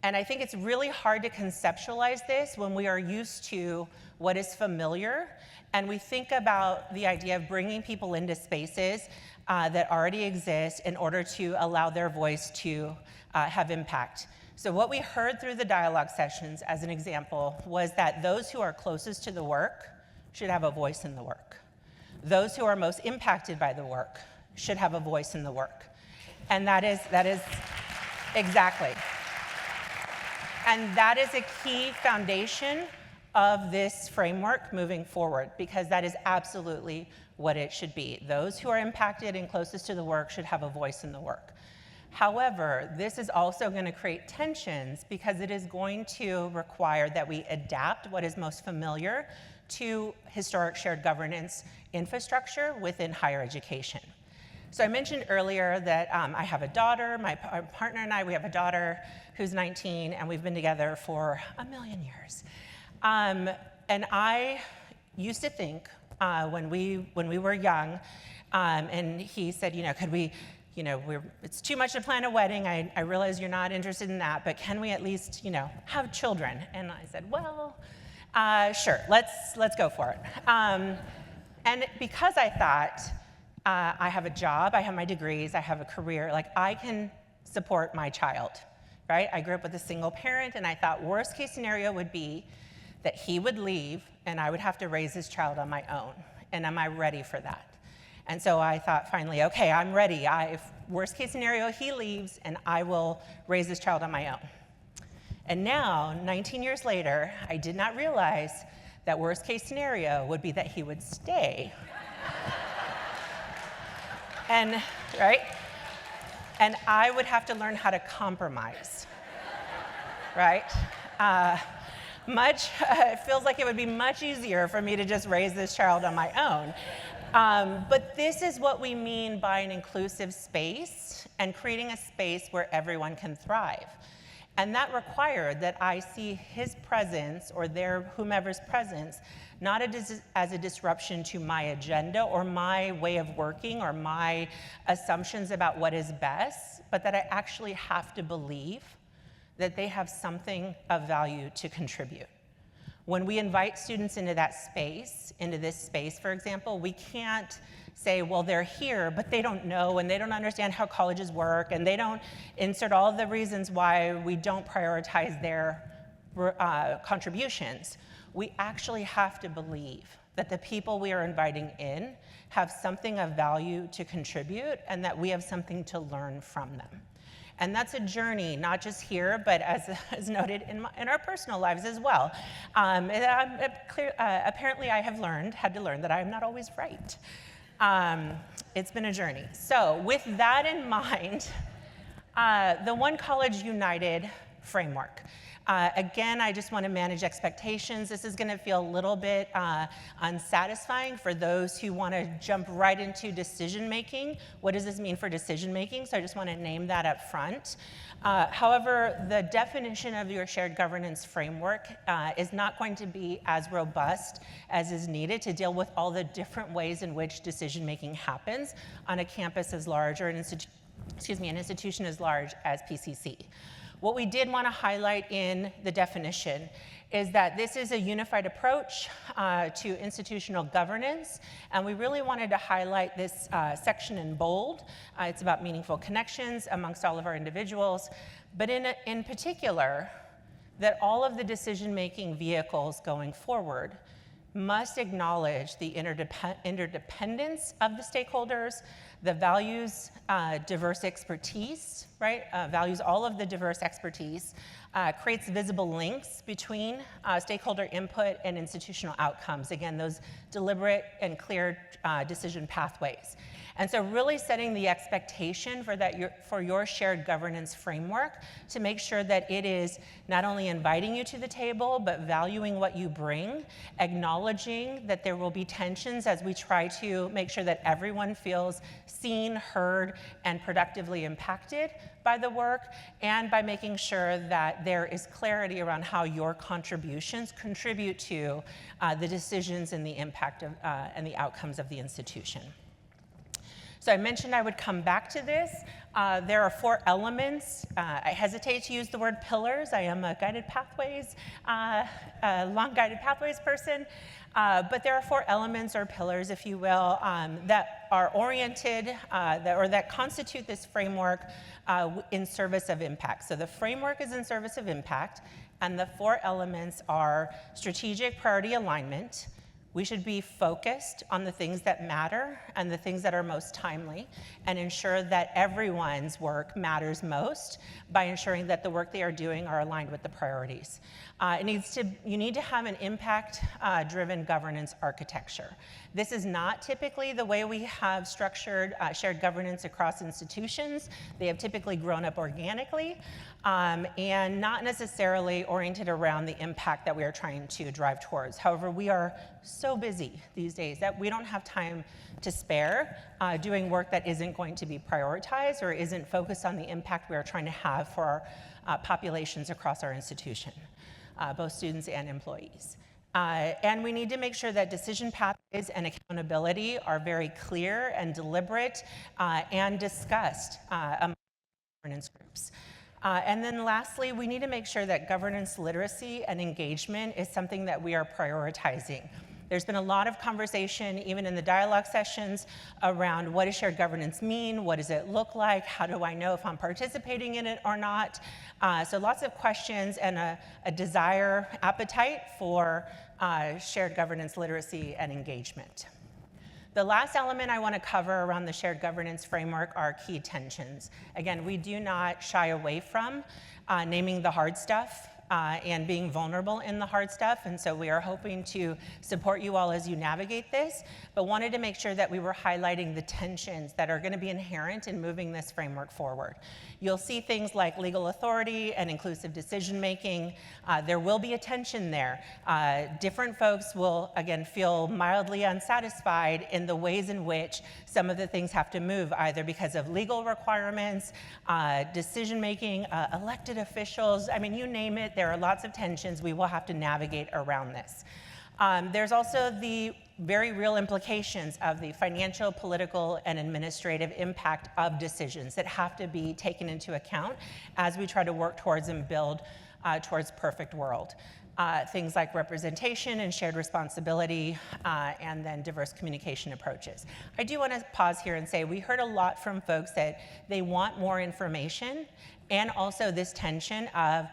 And I think it's really hard to conceptualize this when we are used to what is familiar, and we think about the idea of bringing people into spaces that already exist in order to allow their voice to have impact. So what we heard through the dialogue sessions, as an example, was that those who are closest to the work should have a voice in the work. Those who are most impacted by the work should have a voice in the work. And that is exactly. And that is a key foundation of this framework moving forward, because that is absolutely what it should be. Those who are impacted and closest to the work should have a voice in the work. However, this is also going to create tensions because it is going to require that we adapt what is most familiar to historic shared governance infrastructure within higher education. So I mentioned earlier that I have a daughter, my partner and I, we have a daughter who's 19, and we've been together for 1,000,000 years. And I used to think when we were young, and he said, could we, it's too much to plan a wedding. I realize you're not interested in that, but can we at least, have children? And I said, well, sure, let's go for it. And because I thought, I have a job, I have my degrees, I have a career, like I can support my child, right? I grew up with a single parent, and I thought worst case scenario would be that he would leave and I would have to raise his child on my own. And am I ready for that? And so I thought finally, okay, I'm ready. If worst case scenario, he leaves and I will raise this child on my own. And now, 19 years later, I did not realize that worst case scenario would be that he would stay. And, right? And I would have to learn how to compromise, right? It feels like it would be much easier for me to just raise this child on my own. But this is what we mean by an inclusive space and creating a space where everyone can thrive. And that required that I see his presence or whomever's presence not as a disruption to my agenda or my way of working or my assumptions about what is best, but that I actually have to believe that they have something of value to contribute. When we invite students into that space, into this space, for example, we can't say, well, they're here, but they don't know and they don't understand how colleges work, and they don't insert all of the reasons why we don't prioritize their contributions. We actually have to believe that the people we are inviting in have something of value to contribute and that we have something to learn from them. And that's a journey, not just here, but as noted in our personal lives as well. Apparently I have had to learn that I am not always right. It's been a journey. So with that in mind, the One College United framework. Again, I just want to manage expectations. This is going to feel a little bit unsatisfying for those who want to jump right into decision making. What does this mean for decision making? So I just want to name that up front. However, the definition of your shared governance framework is not going to be as robust as is needed to deal with all the different ways in which decision making happens on a campus as large or an institution as large as PCC. What we did want to highlight in the definition is that this is a unified approach to institutional governance, and we really wanted to highlight this section in bold. It's about meaningful connections amongst all of our individuals, but in particular, that all of the decision-making vehicles going forward must acknowledge the interdependence of the stakeholders, the values diverse expertise, right? Values all of the diverse expertise, creates visible links between stakeholder input and institutional outcomes. Again, those deliberate and clear decision pathways. And so really setting the expectation for your shared governance framework to make sure that it is not only inviting you to the table, but valuing what you bring, acknowledging that there will be tensions as we try to make sure that everyone feels seen, heard, and productively impacted by the work, and by making sure that there is clarity around how your contributions contribute to the decisions and the impact of, and the outcomes of the institution. So I mentioned I would come back to this. There are 4 elements. I hesitate to use the word pillars. I am a guided pathways, long guided pathways person. But there are 4 elements or pillars, if you will, that are oriented that constitute this framework in service of impact. So the framework is in service of impact, and the 4 elements are strategic priority alignment. We should be focused on the things that matter and the things that are most timely, and ensure that everyone's work matters most by ensuring that the work they are doing are aligned with the priorities. You need to have an impact-driven governance architecture. This is not typically the way we have structured shared governance across institutions. They have typically grown up organically and not necessarily oriented around the impact that we are trying to drive towards. However, we are so busy these days that we don't have time to spare doing work that isn't going to be prioritized or isn't focused on the impact we are trying to have for our populations across our institution, both students and employees. And we need to make sure that decision pathways and accountability are very clear and deliberate and discussed among governance groups. And then lastly, we need to make sure that governance literacy and engagement is something that we are prioritizing. There's been a lot of conversation, even in the dialogue sessions, around what does shared governance mean? What does it look like? How do I know if I'm participating in it or not? So lots of questions and a desire, appetite for shared governance literacy and engagement. The last element I want to cover around the shared governance framework are key tensions. Again, we do not shy away from naming the hard stuff and being vulnerable in the hard stuff, and so we are hoping to support you all as you navigate this, but wanted to make sure that we were highlighting the tensions that are going to be inherent in moving this framework forward. You'll see things like legal authority and inclusive decision-making. There will be a tension there. Different folks will, again, feel mildly unsatisfied in the ways in which some of the things have to move, either because of legal requirements, decision-making, elected officials. I mean, you name it, there are lots of tensions we will have to navigate around this. There's also the very real implications of the financial, political, and administrative impact of decisions that have to be taken into account as we try to work towards and build towards perfect world. Things like representation and shared responsibility, and then diverse communication approaches. I do want to pause here and say we heard a lot from folks that they want more information, and also this tension of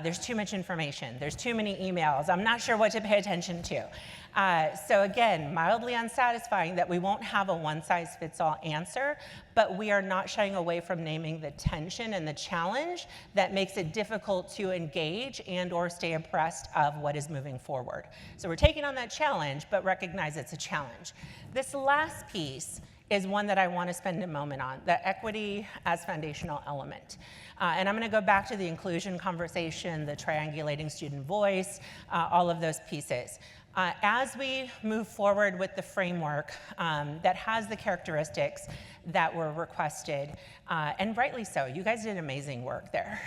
there's too much information, there's too many emails, I'm not sure what to pay attention to. So again, mildly unsatisfying that we won't have a one-size-fits-all answer, but we are not shying away from naming the tension and the challenge that makes it difficult to engage and or stay abreast of what is moving forward. So we're taking on that challenge, but recognize it's a challenge. This last piece is one that I want to spend a moment on, the equity as foundational element. And I'm going to go back to the inclusion conversation, the triangulating student voice, all of those pieces. As we move forward with the framework that has the characteristics that were requested, and rightly so, you guys did amazing work there.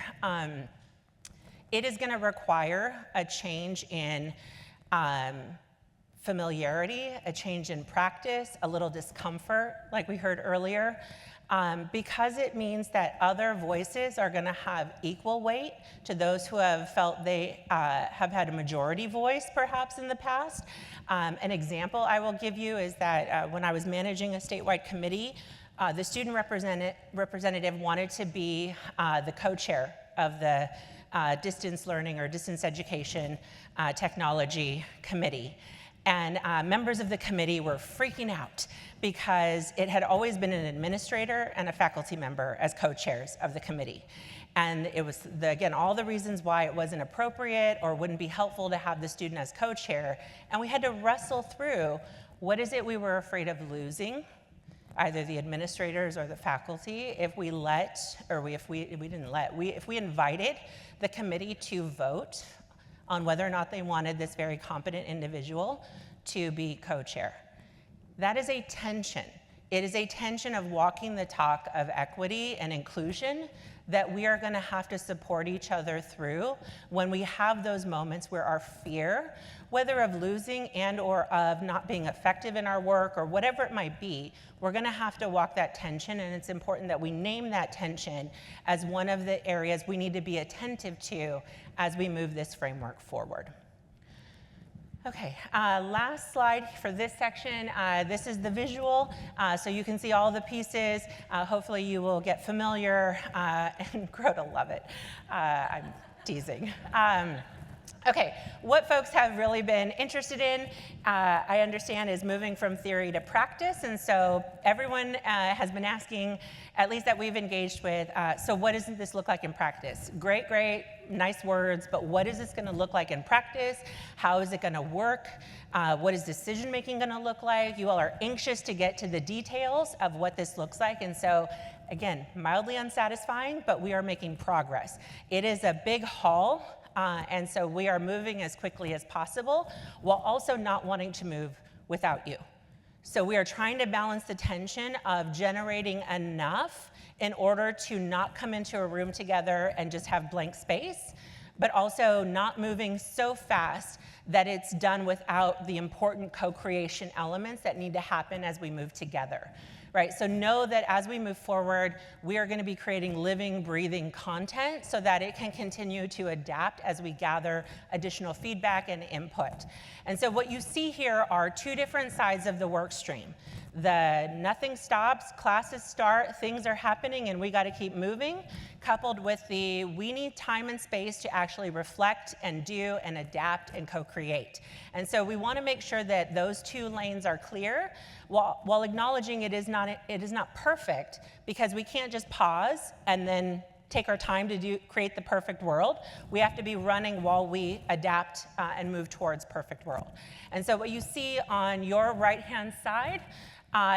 It is going to require a change in familiarity, a change in practice, a little discomfort, like we heard earlier, because it means that other voices are going to have equal weight to those who have felt they have had a majority voice, perhaps, in the past. An example I will give you is that when I was managing a statewide committee, the student representative wanted to be the co-chair of the distance learning or distance education technology committee. And members of the committee were freaking out because it had always been an administrator and a faculty member as co-chairs of the committee. And it was, again, all the reasons why it wasn't appropriate or wouldn't be helpful to have the student as co-chair. And we had to wrestle through what is it we were afraid of losing, either the administrators or the faculty, if we invited the committee to vote on whether or not they wanted this very competent individual to be co-chair. That is a tension. It is a tension of walking the talk of equity and inclusion that we are going to have to support each other through when we have those moments where our fear, whether of losing and or of not being effective in our work or whatever it might be, we're going to have to walk that tension, and it's important that we name that tension as one of the areas we need to be attentive to as we move this framework forward. Okay, last slide for this section. This is the visual, so you can see all the pieces. Hopefully you will get familiar and grow to love it. I'm teasing. Okay, what folks have really been interested in, I understand, is moving from theory to practice, and so everyone has been asking, at least that we've engaged with, so what does this look like in practice? Great, great, nice words, but what is this gonna look like in practice? How is it gonna work? What is decision-making gonna look like? You all are anxious to get to the details of what this looks like, and so again, mildly unsatisfying, but we are making progress. It is a big haul, and so we are moving as quickly as possible while also not wanting to move without you. So we are trying to balance the tension of generating enough in order to not come into a room together and just have blank space, but also not moving so fast that it's done without the important co-creation elements that need to happen as we move together. Right, so know that as we move forward, we are going to be creating living, breathing content so that it can continue to adapt as we gather additional feedback and input. And so what you see here are two different sides of the work stream. The nothing stops, classes start, things are happening, and we got to keep moving, coupled with the we need time and space to actually reflect and do and adapt and co-create. And so we want to make sure that those two lanes are clear while acknowledging it is not perfect, because we can't just pause and then take our time to create the perfect world. We have to be running while we adapt and move towards perfect world. And so what you see on your right-hand side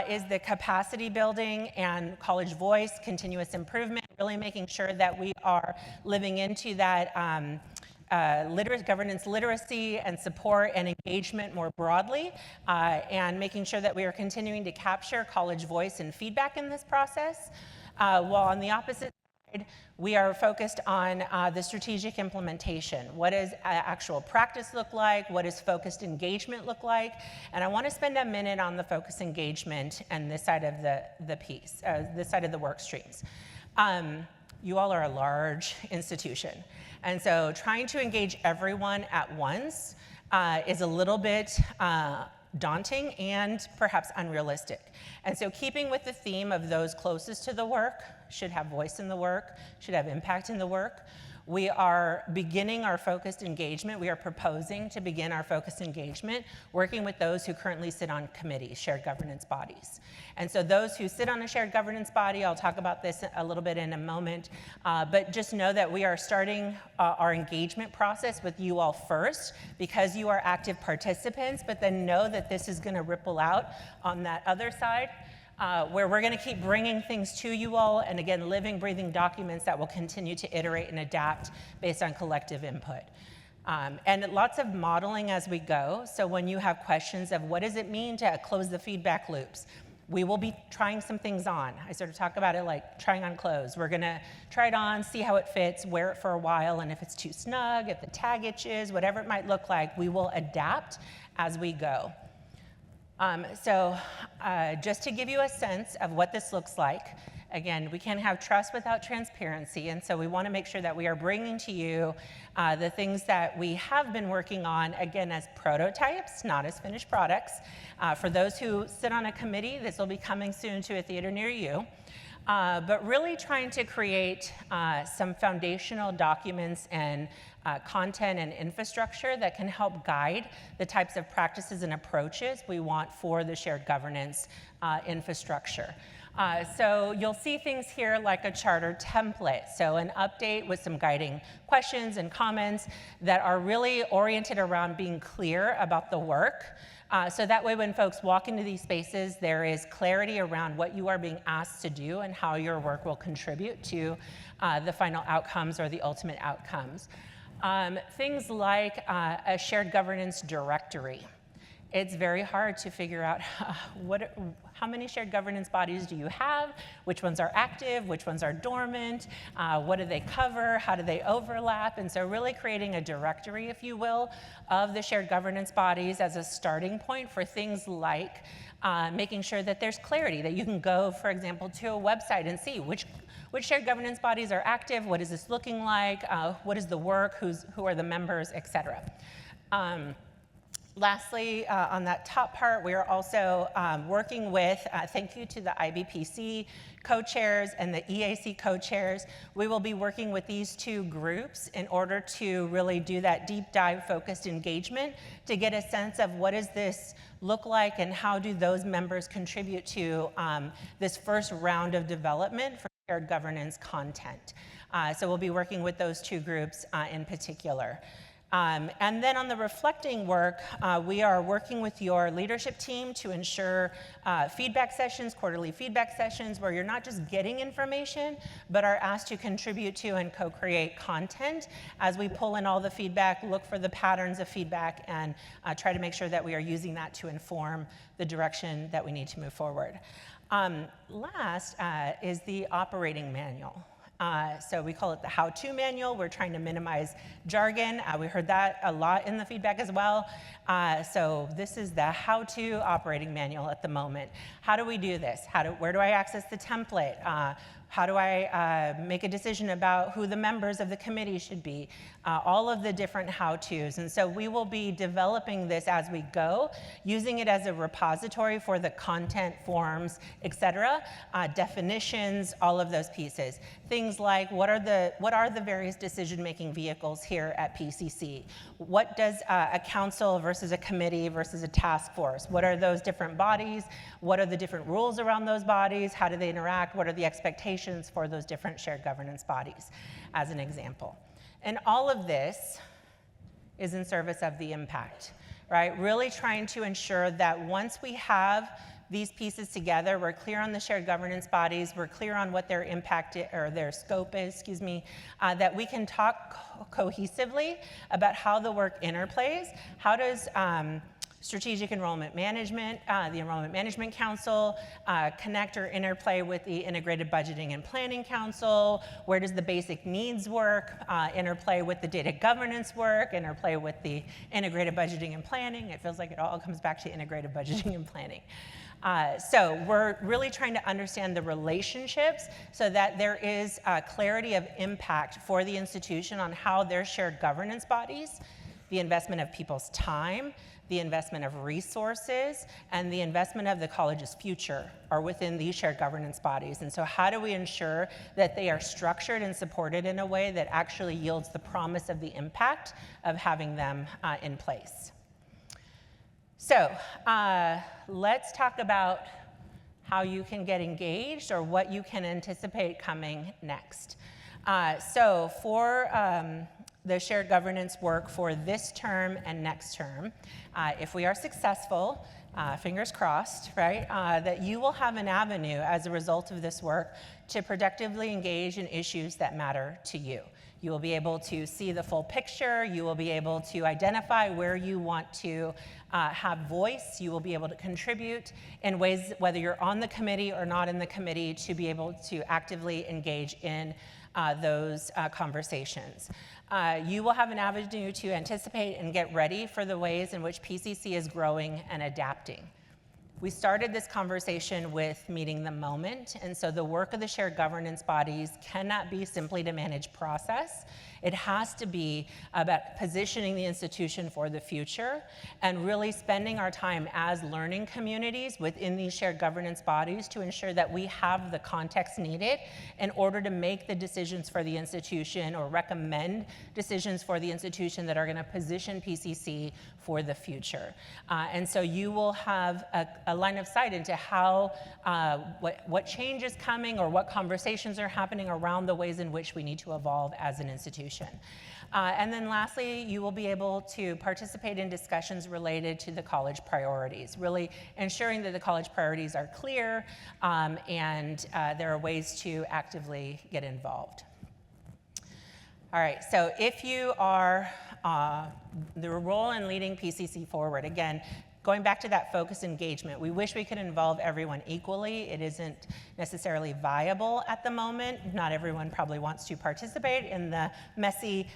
is the capacity building and college voice, continuous improvement, really making sure that we are living into that governance literacy and support and engagement more broadly, and making sure that we are continuing to capture college voice and feedback in this process, while on the opposite side, we are focused on the strategic implementation. What does actual practice look like? What does focused engagement look like? And I want to spend a minute on the focused engagement and this side of the piece, this side of the work streams. You all are a large institution. And so trying to engage everyone at once is a little bit daunting and perhaps unrealistic. And so keeping with the theme of those closest to the work, should have voice in the work, should have impact in the work, we are beginning our focused engagement. We are proposing to begin our focused engagement, working with those who currently sit on committees, shared governance bodies. And so those who sit on a shared governance body, I'll talk about this a little bit in a moment, but just know that we are starting our engagement process with you all first, because you are active participants, but then know that this is going to ripple out on that other side, where we're going to keep bringing things to you all, and again, living, breathing documents that will continue to iterate and adapt based on collective input. And lots of modeling as we go. So when you have questions of what does it mean to close the feedback loops, we will be trying some things on. I sort of talk about it like trying on clothes. We're going to try it on, see how it fits, wear it for a while, and if it's too snug, if the tag itches, whatever it might look like, we will adapt as we go. Just to give you a sense of what this looks like, again, we can't have trust without transparency, and so we want to make sure that we are bringing to you the things that we have been working on, again, as prototypes, not as finished products. For those who sit on a committee, this will be coming soon to a theater near you. But really trying to create some foundational documents and content and infrastructure that can help guide the types of practices and approaches we want for the shared governance infrastructure. So you'll see things here like a charter template. So an update with some guiding questions and comments that are really oriented around being clear about the work. So that way when folks walk into these spaces, there is clarity around what you are being asked to do and how your work will contribute to the final outcomes or the ultimate outcomes. Things like a shared governance directory. it's very hard to figure out how many shared governance bodies do you have, which ones are active, which ones are dormant, what do they cover, how do they overlap, and so really creating a directory, if you will, of the shared governance bodies as a starting point for things like making sure that there's clarity, that you can go, for example, to a website and see which shared governance bodies are active, what is this looking like, what is the work, who are the members, et cetera. Lastly, on that top part, we are also working with, thank you to the IBPC co-chairs and the EAC co-chairs. We will be working with these two groups in order to really do that deep dive focused engagement to get a sense of what does this look like and how do those members contribute to this first round of development for shared governance content. So we'll be working with those two groups in particular. And then on the reflecting work, we are working with your leadership team to ensure feedback sessions, quarterly feedback sessions, where you're not just getting information, but are asked to contribute to and co-create content as we pull in all the feedback, look for the patterns of feedback, and try to make sure that we are using that to inform the direction that we need to move forward. Last is the operating manual. So we call it the how-to manual. We're trying to minimize jargon. We heard that a lot in the feedback as well. So this is the how-to operating manual at the moment. How do we do this? Where do I access the template? How do I make a decision about who the members of the committee should be? All of the different how-tos. And so we will be developing this as we go, using it as a repository for the content, forms, et cetera, definitions, all of those pieces. Things like what are the various decision-making vehicles here at PCC? What does a council versus a committee versus a task force? What are those different bodies? What are the different rules around those bodies? How do they interact? What are the expectations for those different shared governance bodies, as an example? And all of this is in service of the impact, right? Really trying to ensure that once we have these pieces together, we're clear on the shared governance bodies, we're clear on what their impact or their scope is, that we can talk cohesively about how the work interplays. How does Strategic Enrollment Management, the Enrollment Management Council, connect or interplay with the Integrated Budgeting and Planning Council? Where does the basic needs work interplay with the data governance work, interplay with the Integrated Budgeting and Planning? It feels like it all comes back to Integrated Budgeting and Planning. So we're really trying to understand the relationships so that there is clarity of impact for the institution on how their shared governance bodies, the investment of people's time, the investment of resources, and the investment of the college's future are within these shared governance bodies. And so how do we ensure that they are structured and supported in a way that actually yields the promise of the impact of having them in place? So let's talk about how you can get engaged or what you can anticipate coming next. So for the shared governance work for this term and next term, if we are successful, fingers crossed, right, that you will have an avenue as a result of this work to productively engage in issues that matter to you. You will be able to see the full picture. You will be able to identify where you want to have voice. You will be able to contribute in ways, whether you're on the committee or not in the committee, to be able to actively engage in those conversations. You will have an avenue to anticipate and get ready for the ways in which PCC is growing and adapting. We started this conversation with meeting the moment, and so the work of the shared governance bodies cannot be simply to manage process. It has to be about positioning the institution for the future and really spending our time as learning communities within these shared governance bodies to ensure that we have the context needed in order to make the decisions for the institution or recommend decisions for the institution that are going to position PCC for the future. And so you will have a line of sight into how, what change is coming or what conversations are happening around the ways in which we need to evolve as an institution. And then lastly, you will be able to participate in discussions related to the college priorities, really ensuring that the college priorities are clear and there are ways to actively get involved. All right, so if you are the role in leading PCC forward, again, going back to that focused engagement, we wish we could involve everyone equally. It isn't necessarily viable at the moment. Not everyone probably wants to participate in the messy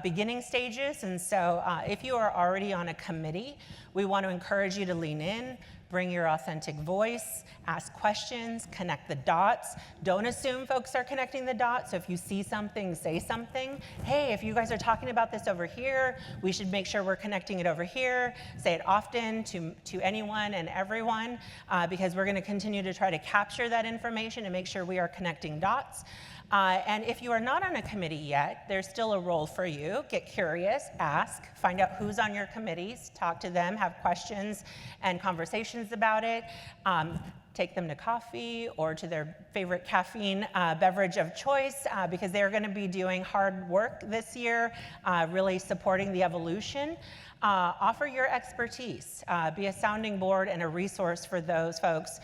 beginning stages. And so if you are already on a committee, we want to encourage you to lean in, bring your authentic voice, ask questions, connect the dots. Don't assume folks are connecting the dots. So if you see something, say something. Hey, if you guys are talking about this over here, we should make sure we're connecting it over here. Say it often to anyone and everyone, because we're going to continue to try to capture that information and make sure we are connecting dots. And if you are not on a committee yet, there's still a role for you. Get curious, ask, find out who's on your committees, talk to them, have questions and conversations about it. Take them to coffee or to their favorite caffeine beverage of choice, because they're going to be doing hard work this year, really supporting the evolution. Offer your expertise, be a sounding board and a resource for those folks,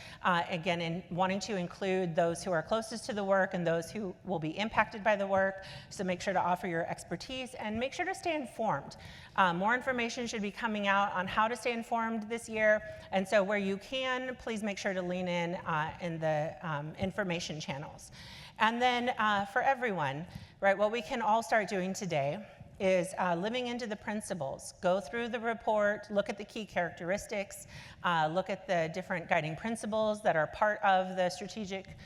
again, in wanting to include those who are closest to the work and those who will be impacted by the work. So make sure to offer your expertise and make sure to stay informed. More information should be coming out on how to stay informed this year, and so where you can, please make sure to lean in the information channels. And then for everyone, right, what we can all start doing today is living into the principles. Go through the report, look at the key characteristics, look at the different guiding principles that are part of the strategic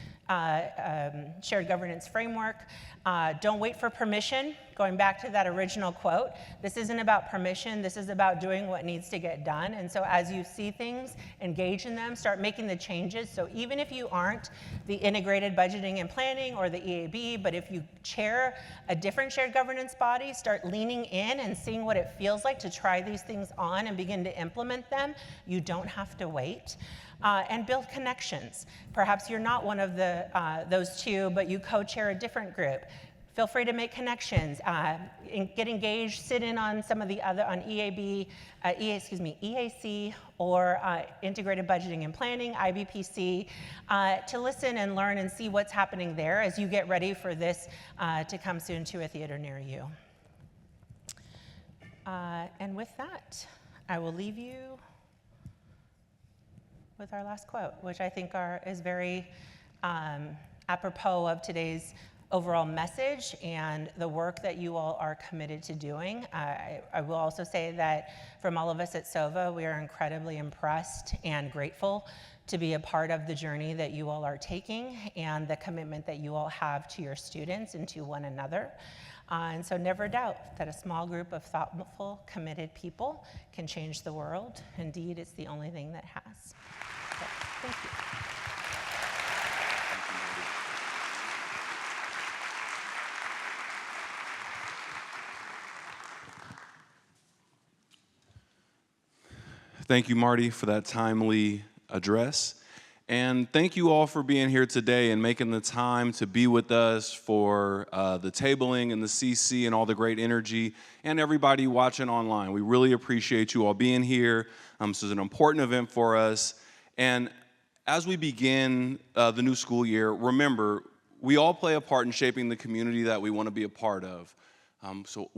shared governance framework. Don't wait for permission. Going back to that original quote, this isn't about permission, this is about doing what needs to get done. And so as you see things, engage in them, start making the changes. So even if you aren't the integrated budgeting and planning or the EAB, but if you chair a different shared governance body, start leaning in and seeing what it feels like to try these things on and begin to implement them. You don't have to wait. And build connections. Perhaps you're not one of those two, but you co-chair a different group. Feel free to make connections, get engaged, sit in on some of the other, on EAC, or integrated budgeting and planning, IBPC, to listen and learn and see what's happening there as you get ready for this to come soon to a theater near you. And with that, I will leave you with our last quote, which I think is very apropos of today's overall message and the work that you all are committed to doing. I will also say that from all of us at SOVA, we are incredibly impressed and grateful to be a part of the journey that you all are taking and the commitment that you all have to your students and to one another. And so never doubt that a small group of thoughtful, committed people can change the world. Indeed, it's the only thing that has. So, thank you. Thank you, Marty, for that timely address. And thank you all for being here today and making the time to be with us for the tabling and the CC and all the great energy, and everybody watching online. We really appreciate you all being here. This is an important event for us. And as we begin the new school year, remember, we all play a part in shaping the community that we want to be a part of. So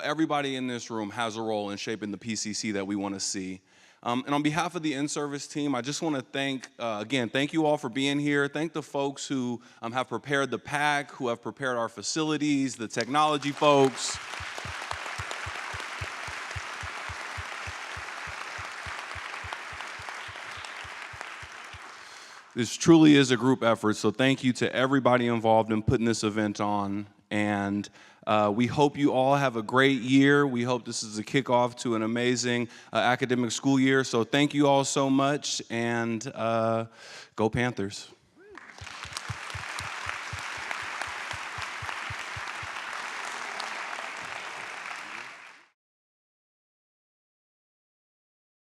everybody in this room has a role in shaping the PCC that we want to see. And on behalf of the In-Service team, I just want to thank you all for being here. Thank the folks who have prepared the pack, who have prepared our facilities, the technology folks. This truly is a group effort, so thank you to everybody involved in putting this event on. And we hope you all have a great year. We hope this is a kickoff to an amazing academic school year. So thank you all so much, and go Panthers.